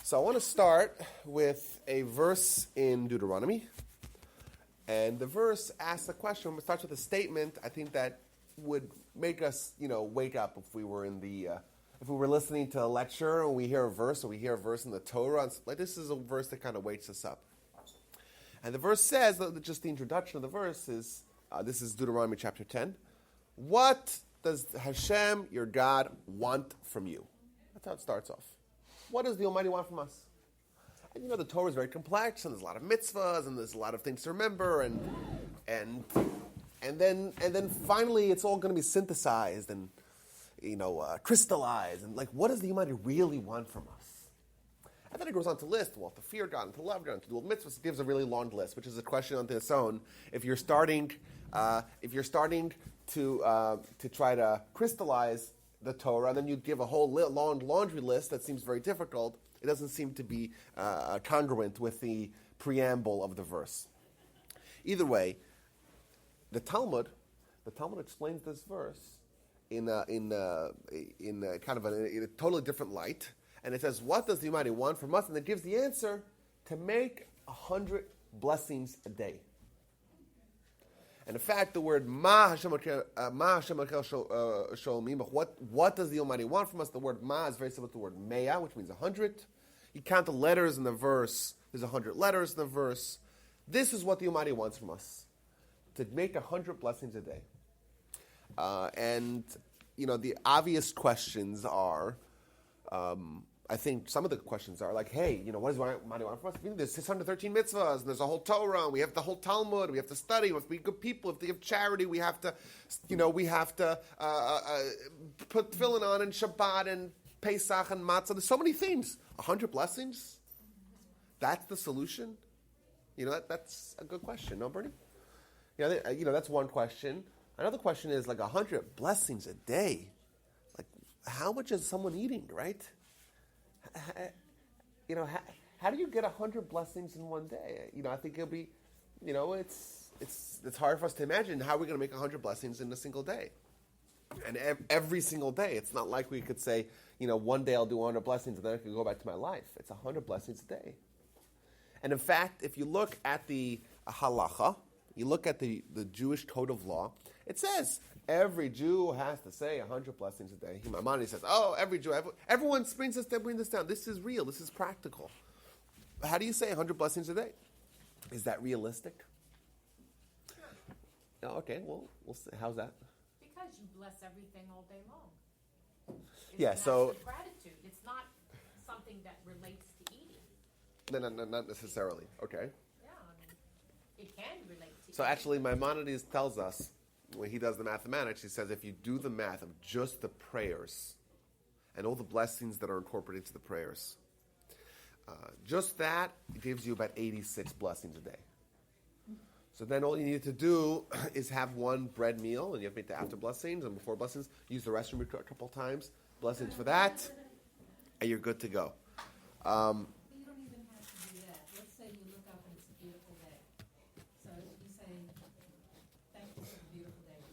So I want to start with a verse in Deuteronomy. And the verse asks a question. It starts with a statement, I think, that would make us, wake up if we were if we were listening to a lecture and we hear a verse, or we hear a verse in the Torah. And like, this is a verse that kind of wakes us up. And the verse says, just the introduction of the verse is, this is Deuteronomy chapter 10. What does Hashem, your God, want from you? That's how it starts off. What does the Almighty want from us? And the Torah is very complex, and there's a lot of mitzvahs, and there's a lot of things to remember, and then finally it's all going to be synthesized and crystallized, and what does the Almighty really want from us? And then it goes on to list, to fear God, and to love God, and to do all mitzvahs. It gives a really long list, which is a question unto its own. If you're starting to try to crystallize the Torah, and then you give a whole long laundry list that seems very difficult, it doesn't seem to be congruent with the preamble of the verse. Either way, the Talmud explains this verse in a totally different light, and it says, "What does the Almighty want from us?" And it gives the answer to make 100 blessings a day. And in fact, the word Ma Hashem Sholomim, what does the Almighty want from us? The word Ma is very similar to the word Mea, which means 100. You count the letters in the verse. There's 100 letters in the verse. This is what the Almighty wants from us, to make 100 blessings a day. The obvious questions are, I think some of the questions are like, hey, what does the Almighty want from us? There's 613 mitzvahs, and there's a whole Torah, and we have the whole Talmud, we have to study, we have to be good people, we have to give charity, we have to put tefillin on, and Shabbat, and Pesach, and Matzah. There's so many things. 100 blessings? That's the solution? That's a good question, no, Bernie? That's one question. Another question is 100 blessings a day. How much is someone eating, right? How do you get 100 blessings in one day? I think it'll be, it's hard for us to imagine how we're going to make 100 blessings in a single day. And every single day. It's not like we could say, one day I'll do 100 blessings and then I can go back to my life. It's 100 blessings a day. And in fact, if you look at the halacha, you look at the Jewish code of law, it says every Jew has to say 100 blessings a day. Maimonides says, every Jew, everyone brings this down. This is real. This is practical. How do you say 100 blessings a day? Is that realistic? Sure. Okay, well, we'll see. How's that? Because you bless everything all day long. It's gratitude. It's not something that relates to eating. No, not necessarily. Okay. Yeah, it can relate to So eating. actually, Maimonides tells us, when he does the mathematics, he says if you do the math of just the prayers and all the blessings that are incorporated into the prayers, just that gives you about 86 blessings a day. So then all you need to do is have one bread meal, and you have to make the after blessings and before blessings, use the restroom a couple times, blessings for that, and you're good to go. But you don't even have to do that. Let's say you look up and it's a beautiful day. So you say, thank you for the beautiful day.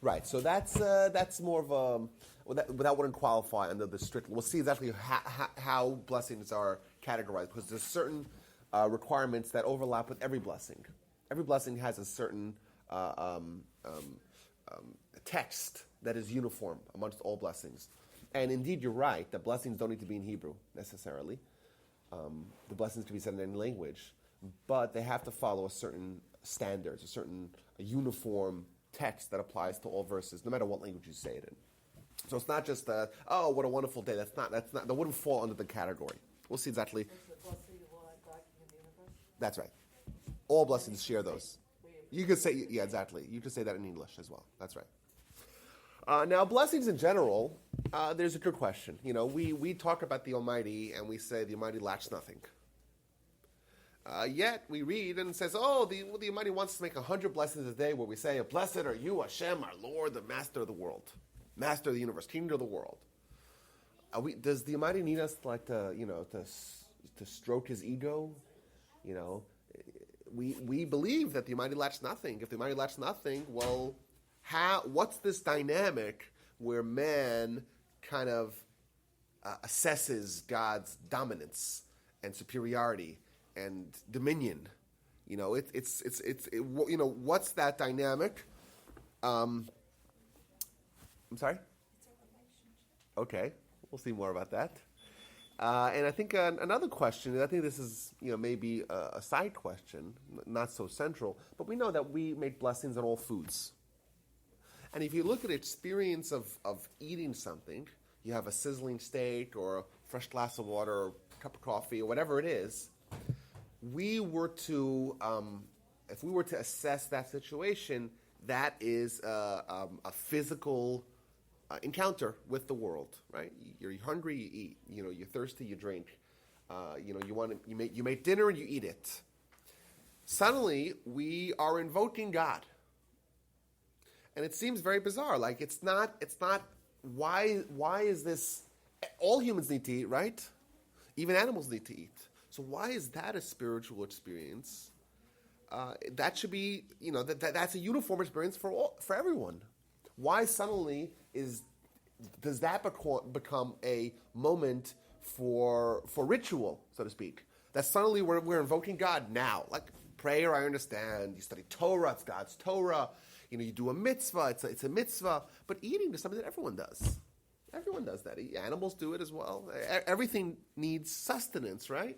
Right, so that's more of a, that wouldn't qualify under the strict, we'll see exactly how blessings are categorized, because there's certain requirements that overlap with every blessing. Every blessing has a certain text that is uniform amongst all blessings. And indeed, you're right, that blessings don't need to be in Hebrew, necessarily. The blessings can be said in any language, but they have to follow a certain standards, a uniform text that applies to all verses, no matter what language you say it in. So it's not just what a wonderful day. That wouldn't fall under the category. We'll see exactly. That's right. All blessings share those. You could say, yeah, exactly. You could say that in English as well. That's right. Now, blessings in general, there's a good question. We talk about the Almighty, and we say the Almighty lacks nothing. Yet we read and it says, the Almighty wants to make 100 blessings a day, where we say, "Blessed are you, Hashem, our Lord, the Master of the world, Master of the universe, King of the world." Does the Almighty need us to stroke His ego? We believe that the Almighty lacks nothing. If the Almighty lacks nothing, well, what's this dynamic where man kind of assesses God's dominance and superiority and dominion. What's that dynamic? I'm sorry? It's a relationship. Okay, we'll see more about that. And I think another question, and I think this is maybe a side question, not so central, but we know that we make blessings on all foods. And if you look at the experience of eating something, you have a sizzling steak or a fresh glass of water or a cup of coffee or whatever it is, if we were to assess that situation, that is a physical encounter with the world, right? You're hungry, you eat. You're thirsty, you drink. You make dinner and you eat it. Suddenly, we are invoking God, and it seems very bizarre. Like it's not. Why is this? All humans need to eat, right? Even animals need to eat. So why is that a spiritual experience? That should be, that's a uniform experience for everyone. Why suddenly does that become a moment for ritual, so to speak? That suddenly we're invoking God now. Like prayer, I understand. You study Torah, it's God's Torah. You do a mitzvah, it's a mitzvah. But eating is something that everyone does. Everyone does that. Animals do it as well. Everything needs sustenance, right?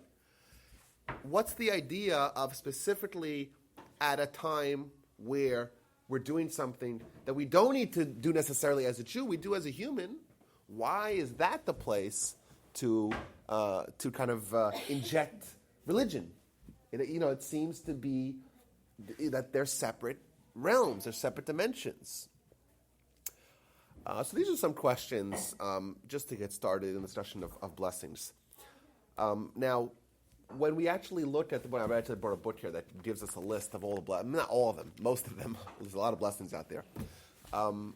What's the idea of specifically at a time where we're doing something that we don't need to do necessarily as a Jew, we do as a human? Why is that the place to kind of inject religion? It seems to be that they're separate realms, they're separate dimensions. So these are some questions just to get started in the discussion of blessings. Now, when we actually look at I actually brought a book here that gives us a list of all the blessings, not all of them, most of them. There's a lot of blessings out there.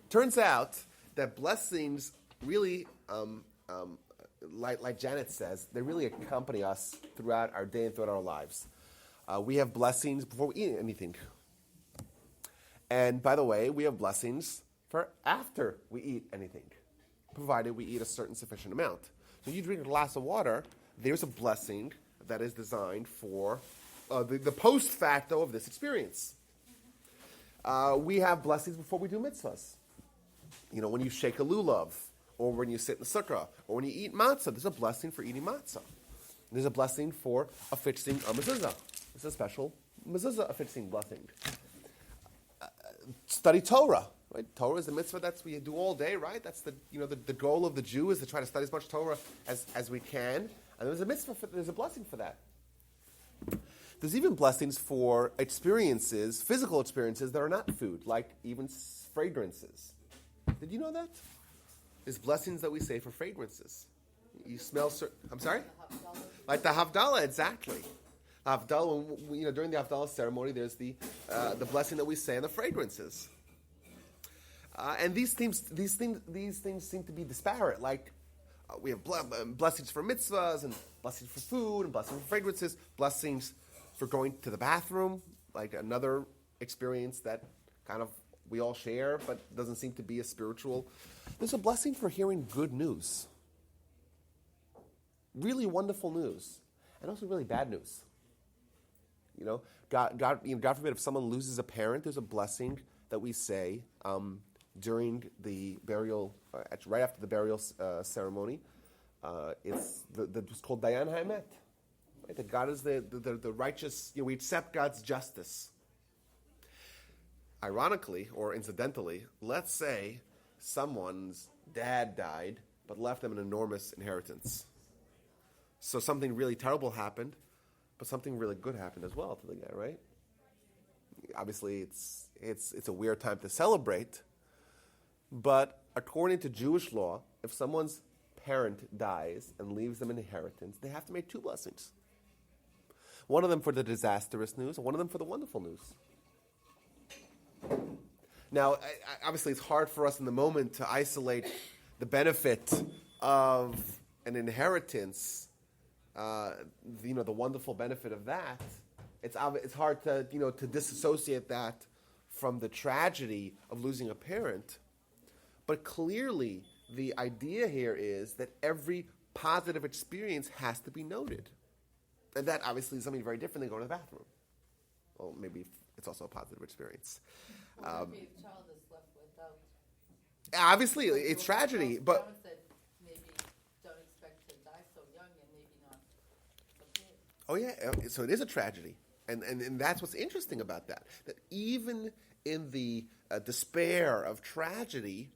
Turns out that blessings really, like Janet says, they really accompany us throughout our day and throughout our lives. We have blessings before we eat anything. And by the way, we have blessings for after we eat anything, provided we eat a certain sufficient amount. So you drink a glass of water, there's a blessing that is designed for the post facto of this experience. We have blessings before we do mitzvahs. When you shake a lulav, or when you sit in the sukkah, or when you eat matzah, there's a blessing for eating matzah. There's a blessing for affixing a mezuzah. It's a special mezuzah affixing blessing. Study Torah. Right? Torah is the mitzvah that we do all day, right? That's the goal of the Jew is to try to study as much Torah as we can. And there's a mitzvah, there's a blessing for that. There's even blessings for experiences, physical experiences that are not food, like even fragrances. Did you know that? There's blessings that we say for fragrances. You smell I'm sorry? Like the Havdalah, exactly. Havdalah, during the Havdalah ceremony, there's the blessing that we say on the fragrances. And these things seem to be disparate. Like we have blessings for mitzvahs, and blessings for food, and blessings for fragrances, blessings for going to the bathroom, like another experience that kind of we all share, but doesn't seem to be as spiritual. There's a blessing for hearing good news. Really wonderful news. And also really bad news. God forbid if someone loses a parent, there's a blessing that we say during the burial, right after the burial ceremony. It's called Dayan HaEmet. Right? That God is the righteous, we accept God's justice. Ironically, or incidentally, let's say someone's dad died, but left them an enormous inheritance. So something really terrible happened, but something really good happened as well to the guy, right? Obviously, it's a weird time to celebrate, but according to Jewish law, if someone's parent dies and leaves them an inheritance, they have to make two blessings. One of them for the disastrous news, and one of them for the wonderful news. Now, obviously, it's hard for us in the moment to isolate the benefit of an inheritance, the wonderful benefit of that. It's hard to disassociate that from the tragedy of losing a parent. But clearly, the idea here is that every positive experience has to be noted. And that obviously is something very different than going to the bathroom. Well, maybe it's also a positive experience. Well, maybe a child is left without. Obviously, it's tragedy, but Parents that maybe don't expect to die so young and maybe not so big. so it is a tragedy. And that's what's interesting about that. That even in the despair of tragedy,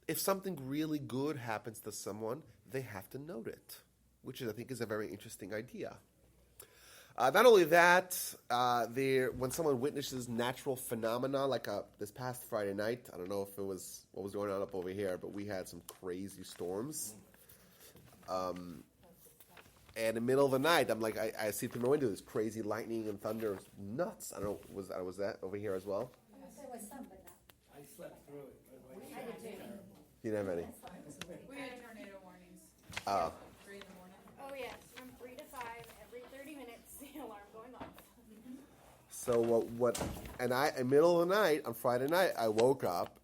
if something really good happens to someone, they have to note it, which I think is a very interesting idea. Not only that, when someone witnesses natural phenomena, like this past Friday night, I don't know if it was what was going on up over here, but we had some crazy storms. And in the middle of the night, I'm like, I see through my window this crazy lightning and thunder. It's nuts. I don't know, was that over here as well? There was some, but not. I slept through it. I did too. You didn't have any? We had tornado warnings. 3 in the morning. Oh yes, from 3 to 5, every 30 minutes, the alarm going off. So in the middle of the night, on Friday night, I woke up,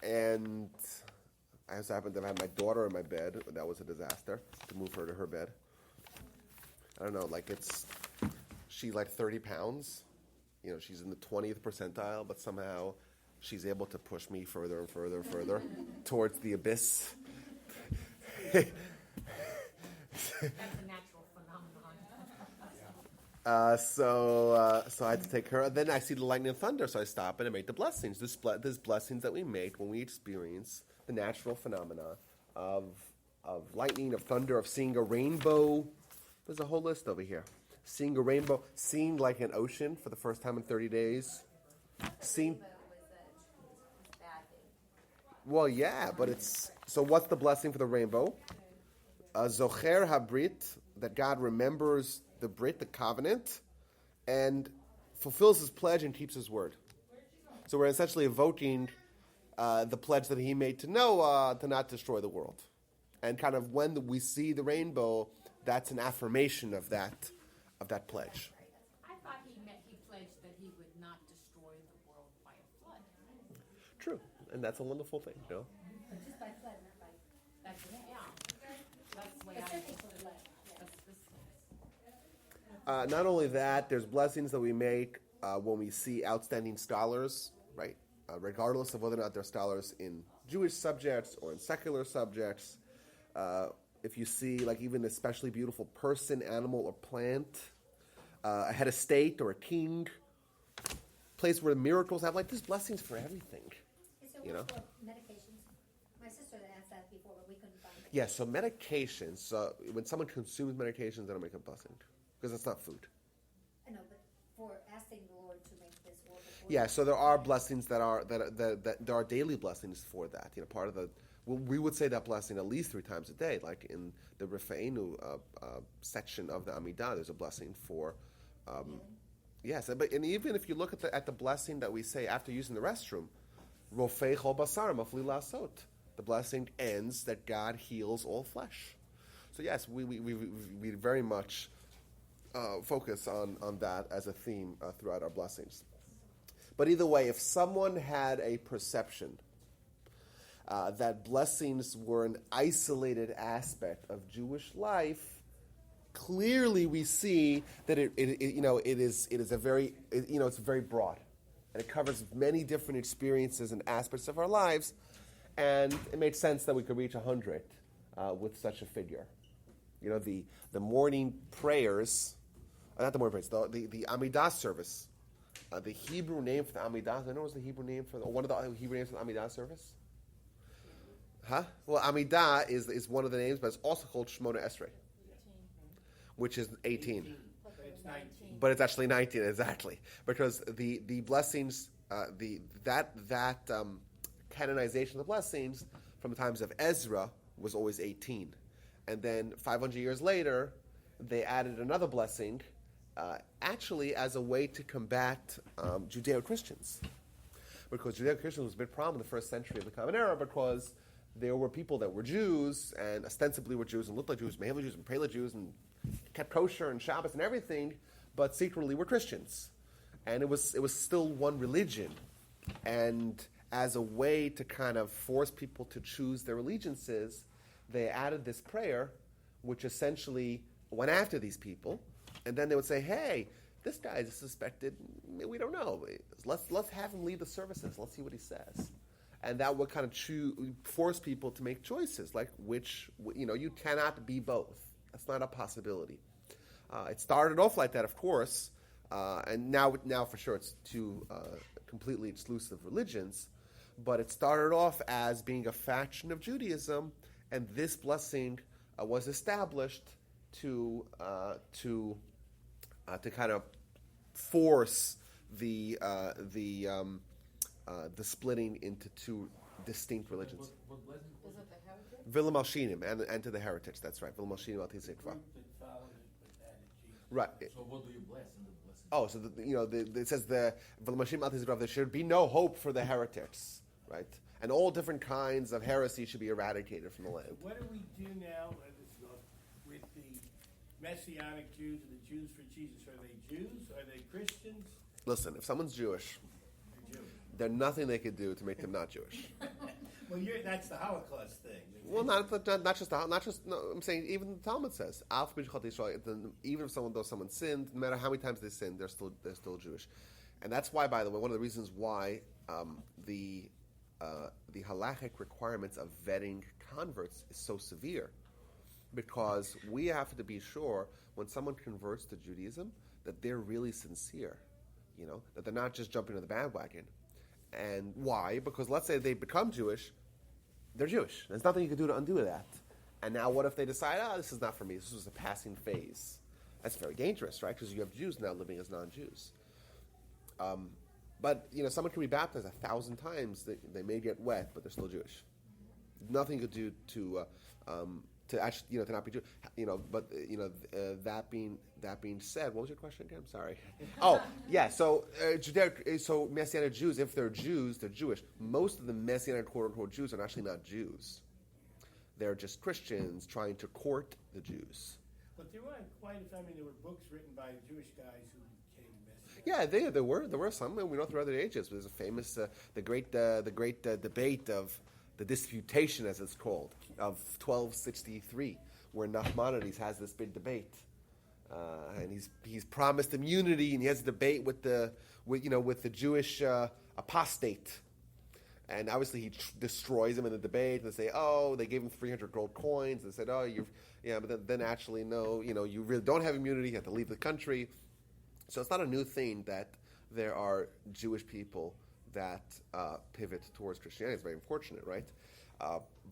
and I just happened to have my daughter in my bed. That was a disaster, to move her to her bed. I don't know, she's like 30 pounds. She's in the 20th percentile, but somehow she's able to push me further and further and further towards the abyss. That's a natural phenomenon. So I had to take her. Then I see the lightning and thunder, so I stop and I make the blessings. There's blessings that we make when we experience the natural phenomena of lightning, of thunder, of seeing a rainbow. There's a whole list over here. Seeing a rainbow, seeing like an ocean for the first time in 30 days. Seeing. Well, yeah, but it's... So what's the blessing for the rainbow? Zocher HaBrit, that God remembers the Brit, the covenant, and fulfills his pledge and keeps his word. So we're essentially evoking the pledge that he made to Noah to not destroy the world. And kind of when we see the rainbow, that's an affirmation of that pledge. I thought he pledged that he would not destroy the world by a flood. True, and that's a wonderful thing, But just by flood, not by. That's the way I understood it. That's this. Not only that, there's blessings that we make when we see outstanding scholars, right? Regardless of whether or not they're scholars in Jewish subjects or in secular subjects. If you see, even an especially beautiful person, animal, or plant, a head of state or a king, place where miracles have, there's blessings for everything. Is there one for medications? My sister asked that before, but we couldn't find it. Yeah, so medications, when someone consumes medications, they don't make a blessing, because that's not food. I know, but for asking the Lord to make this work. Yeah, so there are blessings that there are daily blessings for that. Part of we would say that blessing at least 3 times a day. Like in the Rifa'enu section of the Amidah, there's a blessing for. Yes, and even if you look at the blessing that we say after using the restroom, Rofei chol basar mafli lasot. The blessing ends that God heals all flesh. So yes, we very much focus on that as a theme throughout our blessings. But either way, if someone had a perception that blessings were an isolated aspect of Jewish life, clearly we see that it is it's very broad, and it covers many different experiences and aspects of our lives, and it made sense that we could reach 100 with such a figure. The morning prayers, not the morning prayers, the Amidah service. The Hebrew name for the Amidah, I know what was the Hebrew name for one of the Hebrew names for the Amidah service? Huh? Well, Amidah is one of the names, but it's also called Shmona Esrei, which is 18. It's 19. But it's actually 19, exactly. Because the blessings, canonization of the blessings from the times of Ezra was always 18. And then 500 years later, they added another blessing, actually as a way to combat Judeo-Christians. Because Judeo-Christians was a big problem in the first century of the Common Era, because there were people that were Jews, and ostensibly were Jews, and looked like Jews, mainly Jews, and Paleo Jews, and kept kosher and Shabbos and everything, but secretly were Christians. And it was still one religion. And as a way to kind of force people to choose their allegiances, they added this prayer, which essentially went after these people, and then they would say, "Hey, this guy is suspected. We don't know. Let's have him lead the services. Let's see what he says." And that would kind of force people to make choices, like you cannot be both. That's not a possibility. It started off like that, of course, and now for sure it's two completely exclusive religions. But it started off as being a faction of Judaism, and this blessing was established to kind of force the splitting into two distinct religions. Is it the heritage? Vila Malshinim and to the heritage. That's right. Vila Malshinim al Tizikva. Group that followed it but added Jesus. Right. So what do you bless in the blessing? Oh, so it says the Vila Malshinim al Tizikva. There should be no hope for the heretics, right? And all different kinds of heresy should be eradicated from the land. What do we do now with the Messianic Jews and the Jews for Jesus? Are they Jews? Are they Christians? Listen, if someone's Jewish, They're Jewish. there's nothing they could do to make them not Jewish. Well, that's the Holocaust thing. Well, not just. No, I'm saying even the Talmud says, "Alf b'shchat Yisrael," even if someone sinned, no matter how many times they sinned, they're still Jewish, and that's why, by the way, one of the reasons why the halachic requirements of vetting converts is so severe, because we have to be sure when someone converts to Judaism that they're really sincere, that they're not just jumping on the bandwagon. And why? Because let's say they become Jewish, they're Jewish. There's nothing you can do to undo that. And now what if they decide, this is not for me, this was a passing phase? That's very dangerous, right? Because you have Jews now living as non-Jews. But, someone can be baptized 1,000 times. They may get wet, but they're still Jewish. Nothing you could do to actually, to not be Jewish. But that being said, what was your question again? I'm sorry. Oh, yeah. So so Messianic Jews, if they're Jews, they're Jewish. Most of the Messianic quote unquote Jews are actually not Jews. They're just Christians trying to court the Jews. But there weren't quite a few. There were books written by Jewish guys who became Messianic. Yeah, there were some, and we know throughout the ages. There's a famous the great debate of the disputation, as it's called, of 1263, where Nachmanides has this big debate, and he's promised immunity, and he has a debate with the Jewish apostate, and obviously he destroys him in the debate. And they say, they gave him 300 gold coins. And they said, but then actually no, you really don't have immunity. You have to leave the country. So it's not a new thing that there are Jewish people that pivot towards Christianity. It's very unfortunate, right?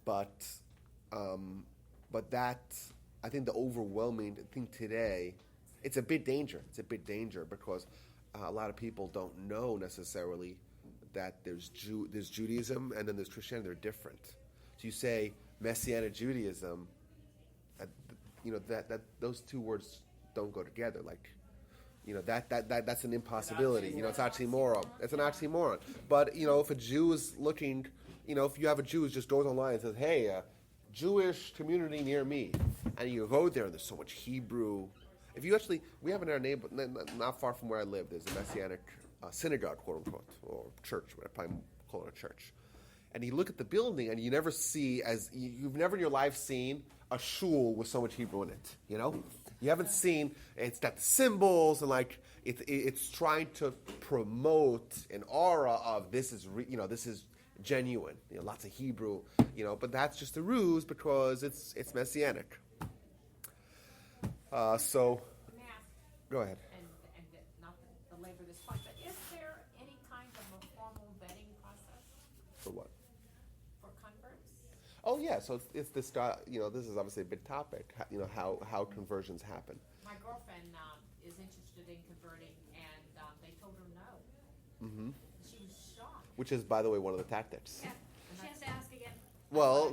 But that, I think the overwhelming thing today, it's a big danger. It's a big danger because a lot of people don't know necessarily that there's Judaism and then there's Christianity. They're different. So you say Messianic Judaism, that those two words don't go together. Like, that's an impossibility. It's oxymoron. It's an oxymoron. But if a Jew is looking, if you have a Jew who just goes online and says, "Hey, Jewish community near me," and you go there and there's so much Hebrew. If you we have in our neighbor, not far from where I live, there's a Messianic synagogue, quote unquote, or church. I probably call it a church. And you look at the building, and you never see you've never in your life seen a shul with so much Hebrew in it. You haven't seen, it's got the symbols, and it's trying to promote an aura of this is genuine. Lots of Hebrew, but that's just a ruse because it's Messianic. So, Let me ask, go ahead. and not to belabor this point, but is there any kind of a formal vetting process For what? for converts? Oh yeah, so it's this guy. This is obviously a big topic. How conversions happen. My girlfriend is interested in converting, and they told her no. Mm-hmm. She was shocked. Which is, by the way, one of the tactics. Yeah, she has to ask again. Well,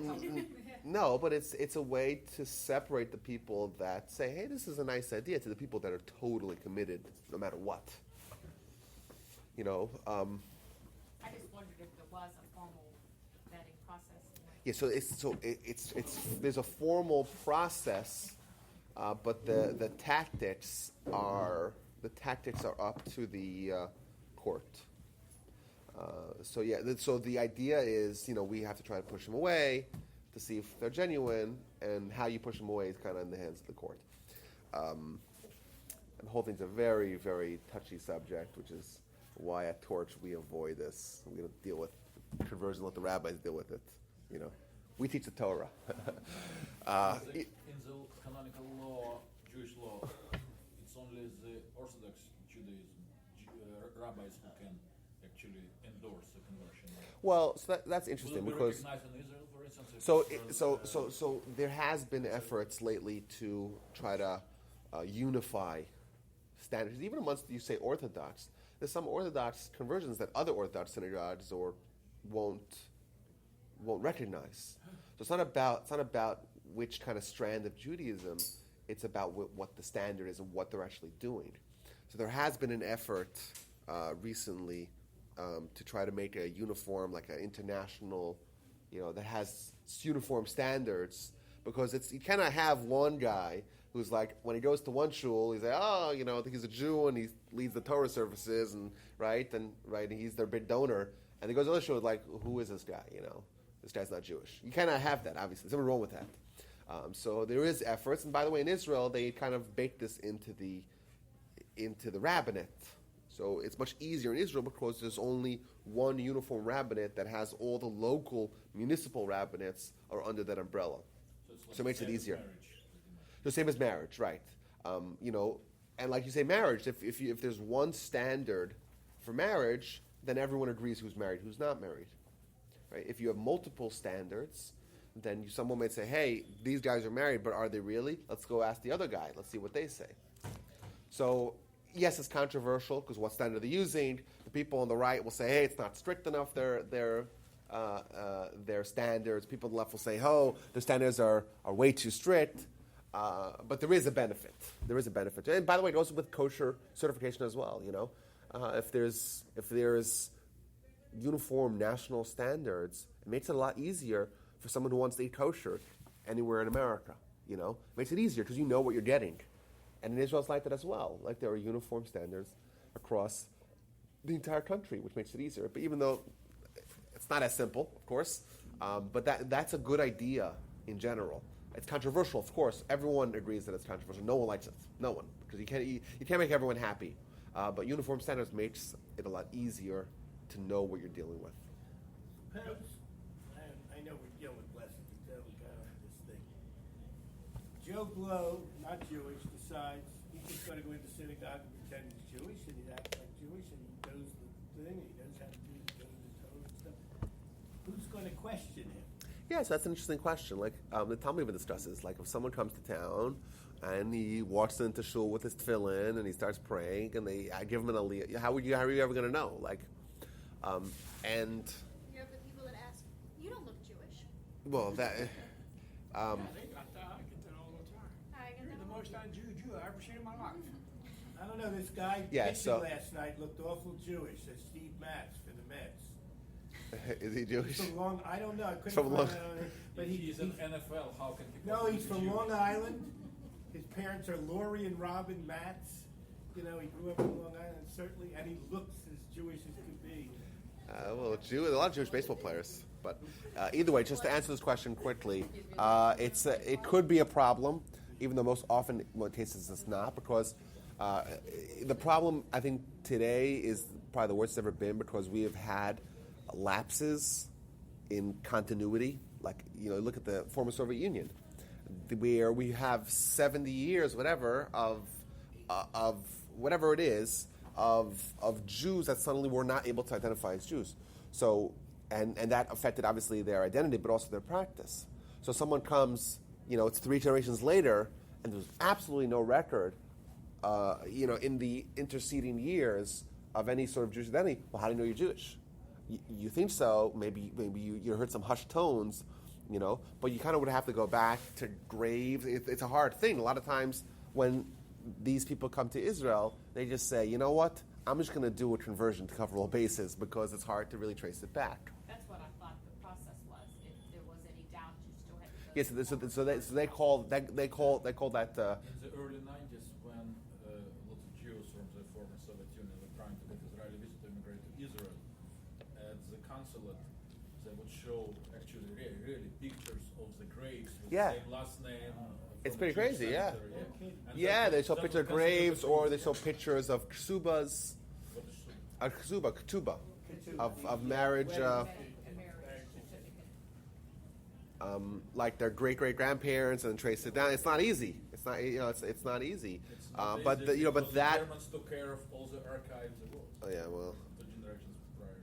no, but it's a way to separate the people that say, "Hey, this is a nice idea," to the people that are totally committed, no matter what. I just wondered if there was a formal vetting process. Yeah, so it's there's a formal process, but the tactics are up to the court. So the idea is we have to try to push them away to see if they're genuine, and how you push them away is kind of in the hands of the court. And the whole thing's a very, very touchy subject, which is why at Torch we avoid this. We don't deal with conversion, let the rabbis deal with it. You know, we teach the Torah. In the canonical law, Jewish law, it's only the Orthodox Judaism rabbis who can actually endorse the conversion. Well, so that's Will interesting it be because recognized in Israel, for instance? if so Israel, so there has been efforts lately to try to unify standards, even amongst you say Orthodox. There's some Orthodox conversions that other Orthodox synagogues or won't recognize. So it's not about which kind of strand of Judaism. It's about what the standard is and what they're actually doing. So there has been an effort recently to try to make a uniform, like an international, that has uniform standards, because you cannot have one guy who's like, when he goes to one shul, he's like, I think he's a Jew and he leads the Torah services and he's their big donor, and he goes to other shul like, who is this guy? This guy's not Jewish. You cannot have that. Obviously, there's something wrong with that. So there is efforts, and by the way, in Israel they kind of baked this into the rabbinate. So it's much easier in Israel because there's only one uniform rabbinate that has all the local municipal rabbinates are under that umbrella. So it makes it easier. The same as marriage, right? And like you say, marriage. If there's one standard for marriage, then everyone agrees who's married, who's not married, right? If you have multiple standards, then someone might say, "Hey, these guys are married, but are they really? Let's go ask the other guy. Let's see what they say." So yes, it's controversial because what standard they're using. The people on the right will say, "Hey, it's not strict enough. Their standards." People on the left will say, "Oh, the standards are way too strict." But there is a benefit. There is a benefit, and by the way, it goes with kosher certification as well. If there's uniform national standards, it makes it a lot easier for someone who wants to eat kosher anywhere in America. It makes it easier because you know what you're getting. And in Israel, it's like that as well. Like there are uniform standards across the entire country, which makes it easier. But even though it's not as simple, of course, but that's a good idea in general. It's controversial, of course. Everyone agrees that it's controversial. No one likes it. No one, because you can't make everyone happy. But uniform standards makes it a lot easier to know what you're dealing with. I know we're dealing with blessing detail this thing. Joe Blow, not Jewish, decides he's just going to go into synagogue and pretend he's Jewish, and he acts like Jewish, and he knows the thing, and he knows how to do the Torah and stuff. Who's going to question him? Yeah, so that's an interesting question. Like the Talmud even discusses, like if someone comes to town and he walks into shul with his tefillin and he starts praying, and I give him an aliyah, how are you ever going to know? And You have the people that ask, "You don't look Jewish." well, that. I get that all the time. I get You're that the all most un-Jew I've ever seen in my life. I don't know, this guy Yeah, pitching so- last night looked awful Jewish, as Steve Matz for the Mets. Is he Jewish? From Long, I don't know, I couldn't From find Long- out on it, but he's in NFL. How can he? no, possibly he's be from Jewish? Long Island. His parents are Lori and Robin Matz. He grew up in Long Island, certainly, and he looks as Jewish as could be. A lot of Jewish baseball players. But either way, just to answer this question quickly, it could be a problem, even though most often, in most cases, it's not, because the problem, I think, today is probably the worst it's ever been, because we have had lapses in continuity. Like, look at the former Soviet Union, where we have 70 years, whatever, of whatever it is, of Jews that suddenly were not able to identify as Jews. So, and that affected, obviously, their identity, but also their practice. So someone comes, it's 3 generations later, and there's absolutely no record, in the interceding years of any sort of Jewish identity. Well, how do you know you're Jewish? You think so, maybe you heard some hushed tones, but you kind of would have to go back to graves. It's a hard thing. A lot of times when these people come to Israel, they just say, you know what, I'm just going to do a conversion to cover all bases, because it's hard to really trace it back. That's what I thought the process was. If there was any doubt, you still had to go. Yes, so they call that. In the early 90s, when lots of Jews from the former Soviet Union were trying to get Israeli visa to immigrate to Israel, at the consulate, they would show actually really pictures of the graves with Yeah. the same last name. It's from the pretty Jewish crazy, yeah. cemetery, And Yeah, that- they show that pictures of was considered graves, the or truth. they show pictures of ksubas, What is it? ketubah, of marriage, A marriage certificate. like their great grandparents, and trace it down. It's not easy. It's not, it's not easy. It's not But easy but because that. the Germans took care of all the archives of all Oh yeah, well. the generations prior.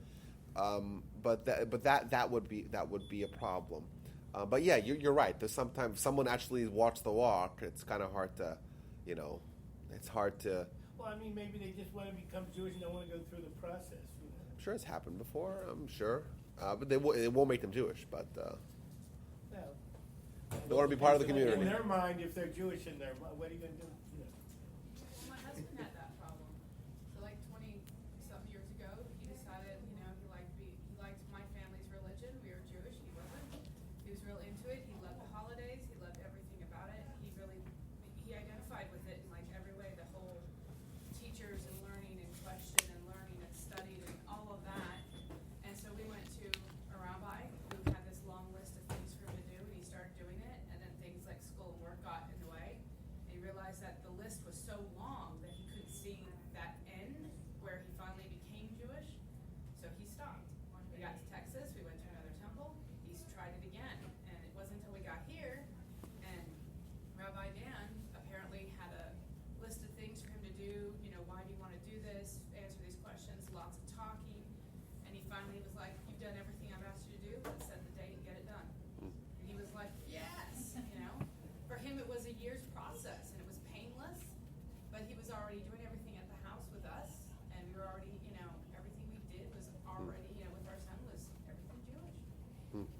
But that would be a problem. But yeah, you're right. There's sometimes someone actually walks the walk. It's kind of hard to, it's hard to. Well, I mean, maybe they just want to become Jewish and don't want to go through the process. I'm sure it's happened before. I'm sure, but it won't make them Jewish. But Well, they want to be part of the in community. their mind, if they're Jewish in their mind, what are you going to do? My husband had that problem. So like 20-something years ago, he decided, he liked my family's religion. We were Jewish, he wasn't. He was real into it. He loved the holidays. He loved everything about it. He identified with it in like every way, the whole teachers and learning and question and learning and studied and all of that. And so we went to a rabbi who had this long list of things for him to do, and he started doing it. And then things like school and work got in the way. And he realized that the list was so long that he couldn't see that end where he finally became Jewish. So he stopped. We got to Texas, we went to another temple, he's tried it again. And it wasn't until we got here, and Rabbi Dan apparently had a list of things for him to do, why do you want to do this, answer these questions, lots of talking. And he finally was like, you've done everything I've asked you to do, let's set the date and get it done. And he was like, yes, For him, it was a year's process, and it was painless, but he was already doing everything at the house with us, and we were already, everything we did was already, with our son was everything Jewish.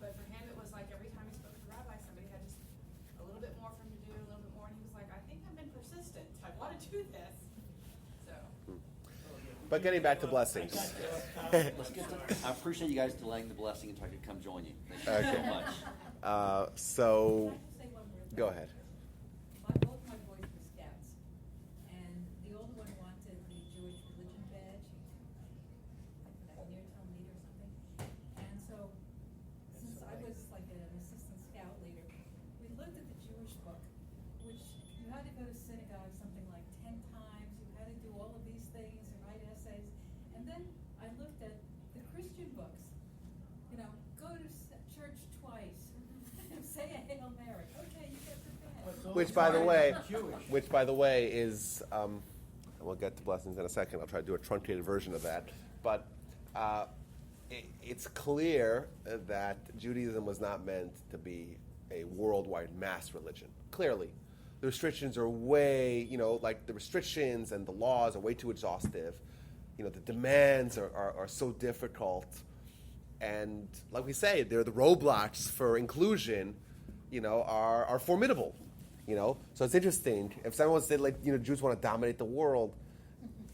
But for him, it was like every time he spoke to the rabbi, somebody had just a little bit more for him to do, a little bit more, and he was like, I think I've been persistent, I want to do this. So, But getting back to blessings. Let's get to, I appreciate you guys delaying the blessing until I could come join you. Thank you so Okay. much. So Can I just say one more thing? go ahead. Both my boys were scouts, and the older one wanted the Jewish religion badge, like near town leader or something. And so, since I was like an assistant scout leader, we looked at the Jewish book, which you had to go to synagogue something like 10 times, you had to do all of these things and write essays. And then I looked at the Christian books, go to church twice, say a Hail Mary, okay, you get the badge. Which, by the way, is we'll get to blessings in a second. I'll try to do a truncated version of that. But it's clear that Judaism was not meant to be a worldwide mass religion. Clearly, the restrictions are way, like the restrictions and the laws are way too exhaustive. The demands are so difficult. And like we say, they're the roadblocks for inclusion, are formidable. So it's interesting. If someone said Jews want to dominate the world,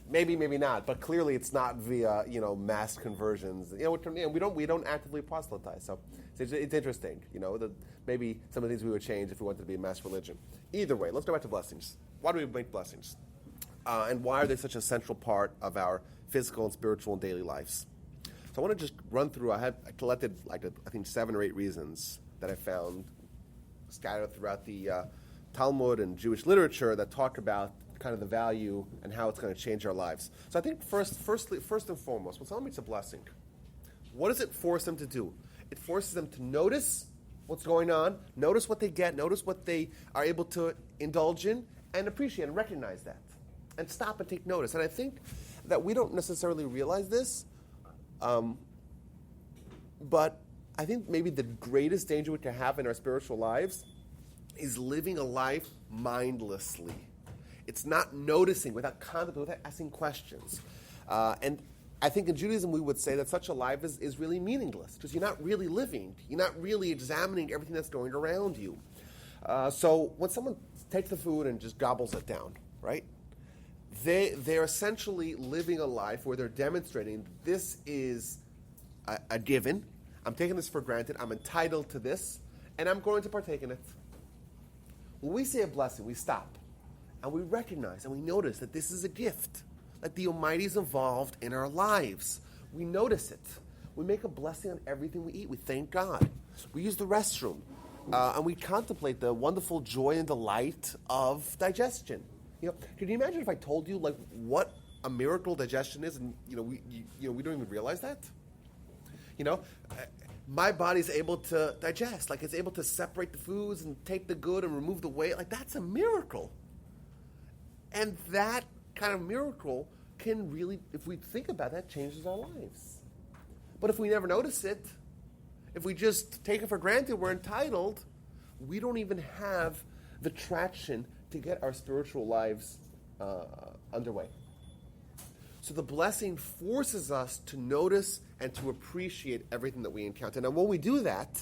maybe not, but clearly it's not via mass conversions. We don't actively proselytize. So it's interesting. That maybe some of the things we would change if we wanted to be a mass religion. Either way, let's go back to blessings. Why do we make blessings? And why are they such a central part of our physical and spiritual and daily lives? So I want to just run through. I collected I think 7 or 8 reasons that I found scattered throughout the Talmud and Jewish literature that talk about kind of the value and how it's going to change our lives. So I think first and foremost, when someone makes a blessing, what does it force them to do? It forces them to notice what's going on, notice what they get, notice what they are able to indulge in, and appreciate and recognize that, and stop and take notice. And I think that we don't necessarily realize this, but I think maybe the greatest danger we can have in our spiritual lives is living a life mindlessly. It's not noticing without contemplating, without asking questions. And I think in Judaism we would say that such a life is really meaningless because you're not really living. You're not really examining everything that's going around you. So when someone takes the food and just gobbles it down, right? They're essentially living a life where they're demonstrating this is a given. I'm taking this for granted. I'm entitled to this, and I'm going to partake in it. When we say a blessing, we stop, and we recognize and we notice that this is a gift, that the Almighty is involved in our lives. We notice it. We make a blessing on everything we eat. We thank God. We use the restroom. And we contemplate the wonderful joy and delight of digestion. Can you imagine if I told you like what a miracle digestion is, and we don't even realize that? My body's able to digest, like it's able to separate the foods and take the good and remove the weight. Like that's a miracle. And that kind of miracle can really, if we think about that, changes our lives. But if we never notice it, if we just take it for granted, we're entitled, we don't even have the traction to get our spiritual lives underway. So the blessing forces us to notice and to appreciate everything that we encounter. Now, when we do that,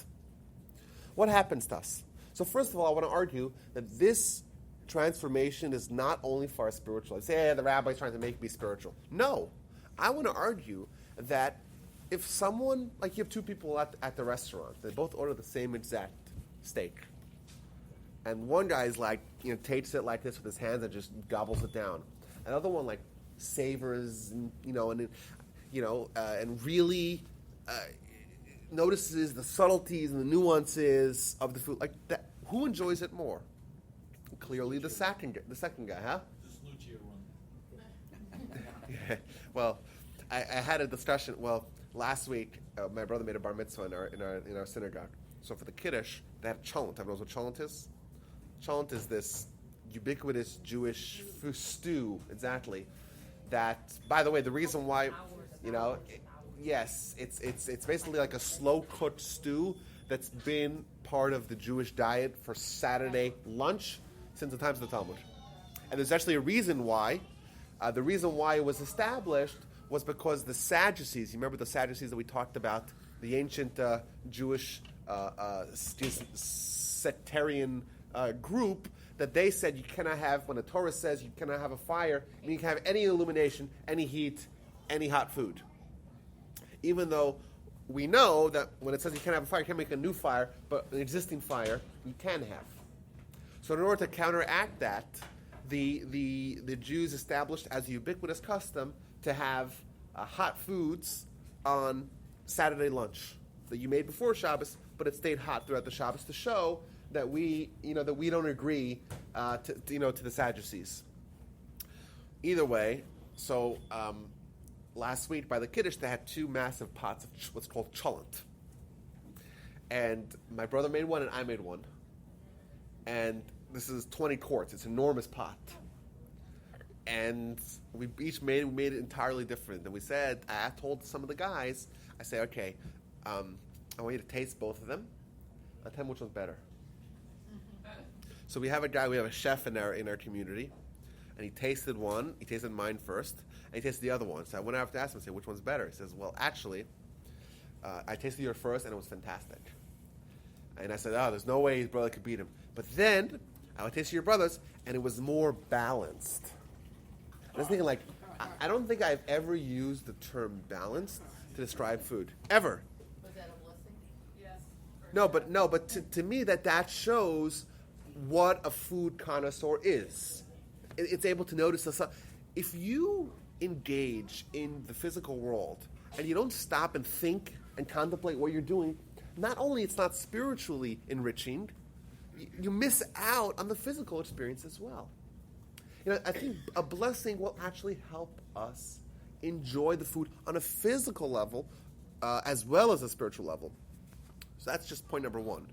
what happens to us? So first of all, I want to argue that this transformation is not only for our spiritual life. Say, hey, the rabbi's trying to make me spiritual. No. I want to argue that if someone, like you have two people at the restaurant, they both order the same exact steak. And one guy's like, takes it like this with his hands and just gobbles it down. Another one like savors and really notices the subtleties and the nuances of the food. Like that, who enjoys it more? Clearly, the second guy, huh? The snoochier one. Yeah. Well, I had a discussion. Well, last week, my brother made a bar mitzvah in our synagogue. So for the kiddush, they had cholent. Everyone knows what cholent is? Cholent is this ubiquitous Jewish stew, exactly. That, by the way, the reason why, yes, it's basically like a slow cooked stew that's been part of the Jewish diet for Saturday lunch since the times of the Talmud. And there's actually a reason why. The reason why it was established was because the Sadducees, you remember the Sadducees that we talked about, the ancient Jewish sectarian group, that they said you cannot have, when the Torah says you cannot have a fire, and you can have any illumination, any heat, any hot food. Even though we know that when it says you can't have a fire, you can't make a new fire, but an existing fire you can have. So in order to counteract that, the Jews established as a ubiquitous custom to have hot foods on Saturday lunch that you made before Shabbos, but it stayed hot throughout the Shabbos to show that we don't agree to the Sadducees. Either way, so last week by the Kiddush they had two massive pots of what's called cholent, and my brother made one and I made one, and this is 20 quarts. It's an enormous pot, and we each made it entirely different. And we said, I told some of the guys, I say, okay, I want you to taste both of them. I'll tell them which one's better. So we have a chef in our community, and he tasted one. He tasted mine first, and he tasted the other one. So I went out to ask him, and say, which one's better? He says, well, actually, I tasted yours first, and it was fantastic. And I said, there's no way his brother could beat him. But then I tasted your brother's, and it was more balanced. I was thinking, like, I don't think I've ever used the term balanced to describe food ever. Was that a blessing? Yes. No, but to me that shows what a food connoisseur is. It's able to notice the. If you engage in the physical world and you don't stop and think and contemplate what you're doing, not only it's not spiritually enriching, you miss out on the physical experience as well. I think a blessing will actually help us enjoy the food on a physical level as well as a spiritual level. So that's just point number one.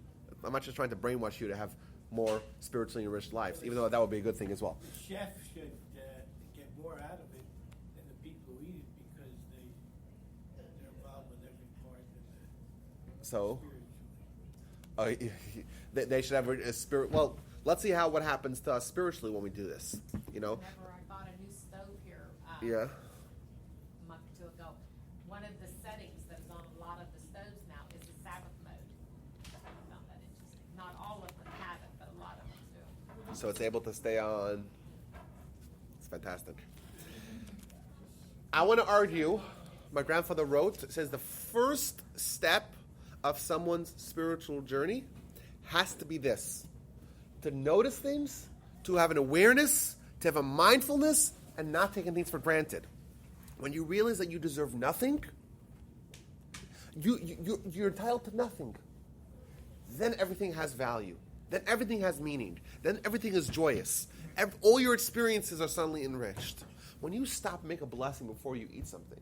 I'm not just trying to brainwash you to have more spiritually enriched lives, even though that would be a good thing as well. The chef should get more out of it than the people who eat it, because they're involved with every part of So spiritually. they should have a spirit. Well, let's see what happens to us spiritually when we do this. Whenever I bought a new stove here, Yeah. a month or two ago, one of the settings that's on a lot of the stoves now is the Sabbath mode. I found that interesting. Not all of them have it, but a lot of them do. So it's able to stay on. It's fantastic. I want to argue. My grandfather wrote, it says the first step of someone's spiritual journey has to be this: to notice things, to have an awareness, to have a mindfulness, and not taking things for granted. When you realize that you deserve nothing, you're entitled to nothing. then everything has value. Then everything has meaning. Then everything is joyous. All your experiences are suddenly enriched. When you stop and make a blessing before you eat something,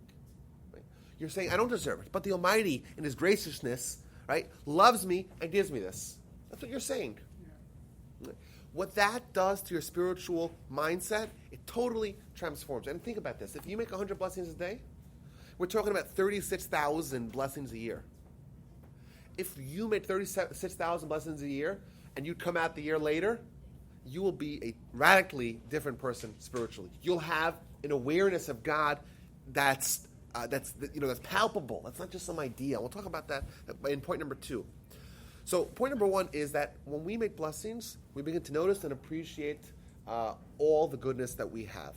right, you're saying, I don't deserve it, but the Almighty, in His graciousness, right, loves me and gives me this. That's what you're saying. What that does to your spiritual mindset, it totally transforms. And think about this. If you make 100 blessings a day, we're talking about 36,000 blessings a year. If you make 36,000 blessings a year and you come out the year later, you will be a radically different person spiritually. You'll have an awareness of God that's palpable. That's not just some idea. We'll talk about that in point number 2. So point number 1 is that when we make blessings, we begin to notice and appreciate all the goodness that we have.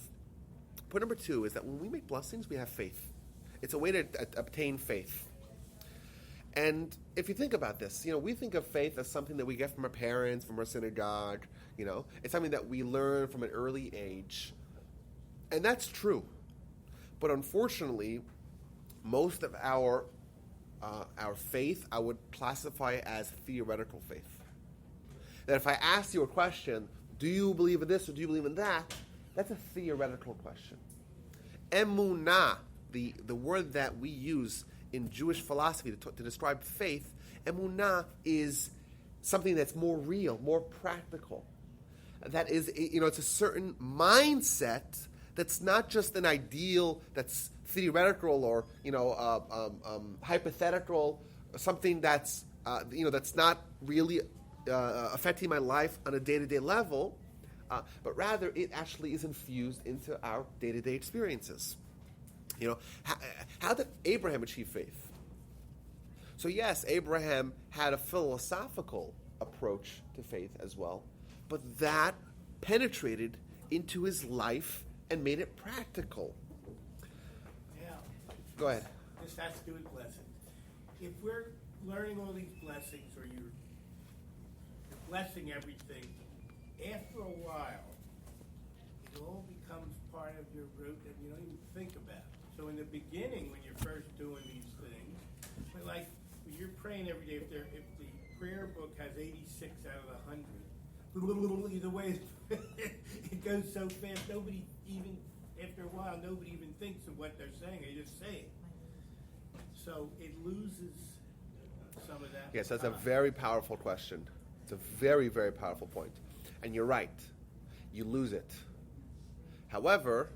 Point number 2 is that when we make blessings, we have faith. It's a way to obtain faith. And if you think about this, we think of faith as something that we get from our parents, from our synagogue. It's something that we learn from an early age. And that's true. But unfortunately, most of our faith, I would classify as theoretical faith. That if I ask you a question, do you believe in this or do you believe in that? That's a theoretical question. Emunah, the word that we use in Jewish philosophy to describe faith, emunah is something that's more real, more practical. That is, it's a certain mindset that's not just an ideal that's theoretical or hypothetical, something that's that's not really affecting my life on a day-to-day level, but rather it actually is infused into our day-to-day experiences. How did Abraham achieve faith? So yes, Abraham had a philosophical approach to faith as well, but that penetrated into his life and made it practical. Yeah. Go ahead. This has to do with blessings. If we're learning all these blessings, or you're blessing everything, after a while, it all becomes part of your root that you don't even think about. So in the beginning, when you're first doing these things, but like you're praying every day, if the prayer book has 86 out of 100, either way, it goes so fast. Nobody even, after a while, nobody even thinks of what they're saying. They just say it. So it loses some of that. Yes, that's a very powerful question. It's a very, very powerful point. And you're right. You lose it. However,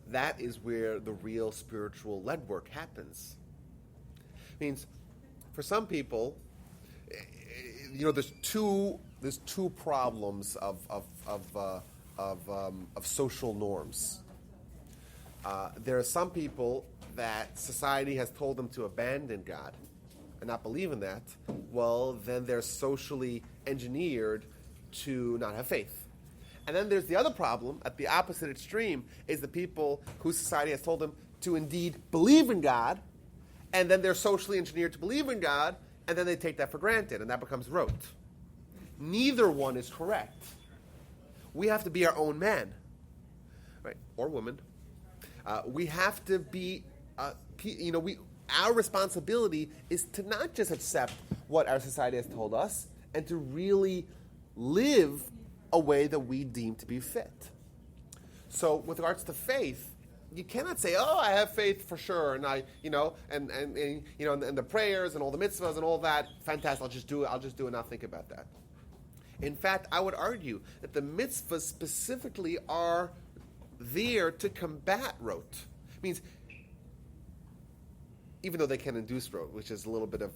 that is where the real spiritual lead work happens. Means, for some people, there's two problems of social norms. There are some people that society has told them to abandon God and not believe in that. Well, then they're socially engineered to not have faith. And then there's the other problem, at the opposite extreme, is the people whose society has told them to indeed believe in God, and then they're socially engineered to believe in God, and then they take that for granted, and that becomes rote. Neither one is correct. We have to be our own man, right, or woman. We have to be, our responsibility is to not just accept what our society has told us, and to really live a way that we deem to be fit. So with regards to faith, you cannot say, "Oh, I have faith for sure," and and the prayers and all the mitzvahs and all that, fantastic. I'll just do it and not think about that. In fact, I would argue that the mitzvahs specifically are there to combat rote. It means, even though they can induce rote, which is a little bit of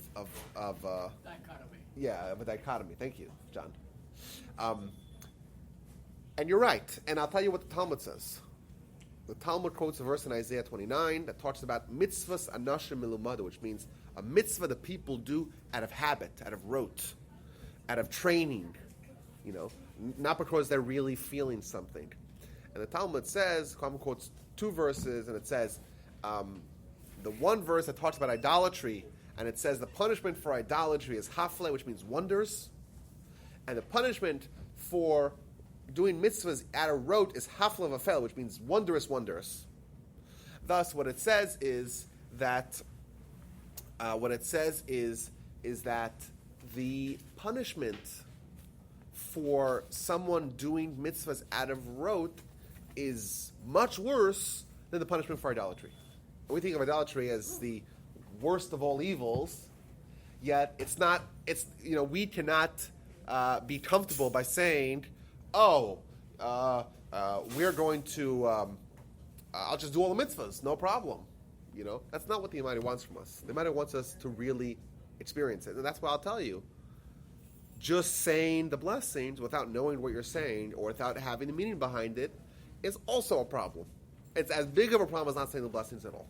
Dichotomy. yeah, of a dichotomy. Thank you, John. And you're right. And I'll tell you what the Talmud says. The Talmud quotes a verse in Isaiah 29 that talks about mitzvahs anashim milumada, which means a mitzvah that people do out of habit, out of rote, out of training, not because they're really feeling something. And the Talmud says, Talmud quotes 2 verses, and it says, the one verse that talks about idolatry, and it says the punishment for idolatry is hafle, which means wonders, and the punishment for doing mitzvahs out of rote is hafla v'afel, which means wondrous wonders. Thus, what it says is that the punishment for someone doing mitzvahs out of rote is much worse than the punishment for idolatry. We think of idolatry as the worst of all evils, yet it's not. It's we cannot be comfortable by saying, "Oh, we're going to. I'll just do all the mitzvahs, no problem." That's not what the Almighty wants from us. The Almighty wants us to really experience it, and that's what I'll tell you. Just saying the blessings without knowing what you're saying or without having the meaning behind it is also a problem. It's as big of a problem as not saying the blessings at all.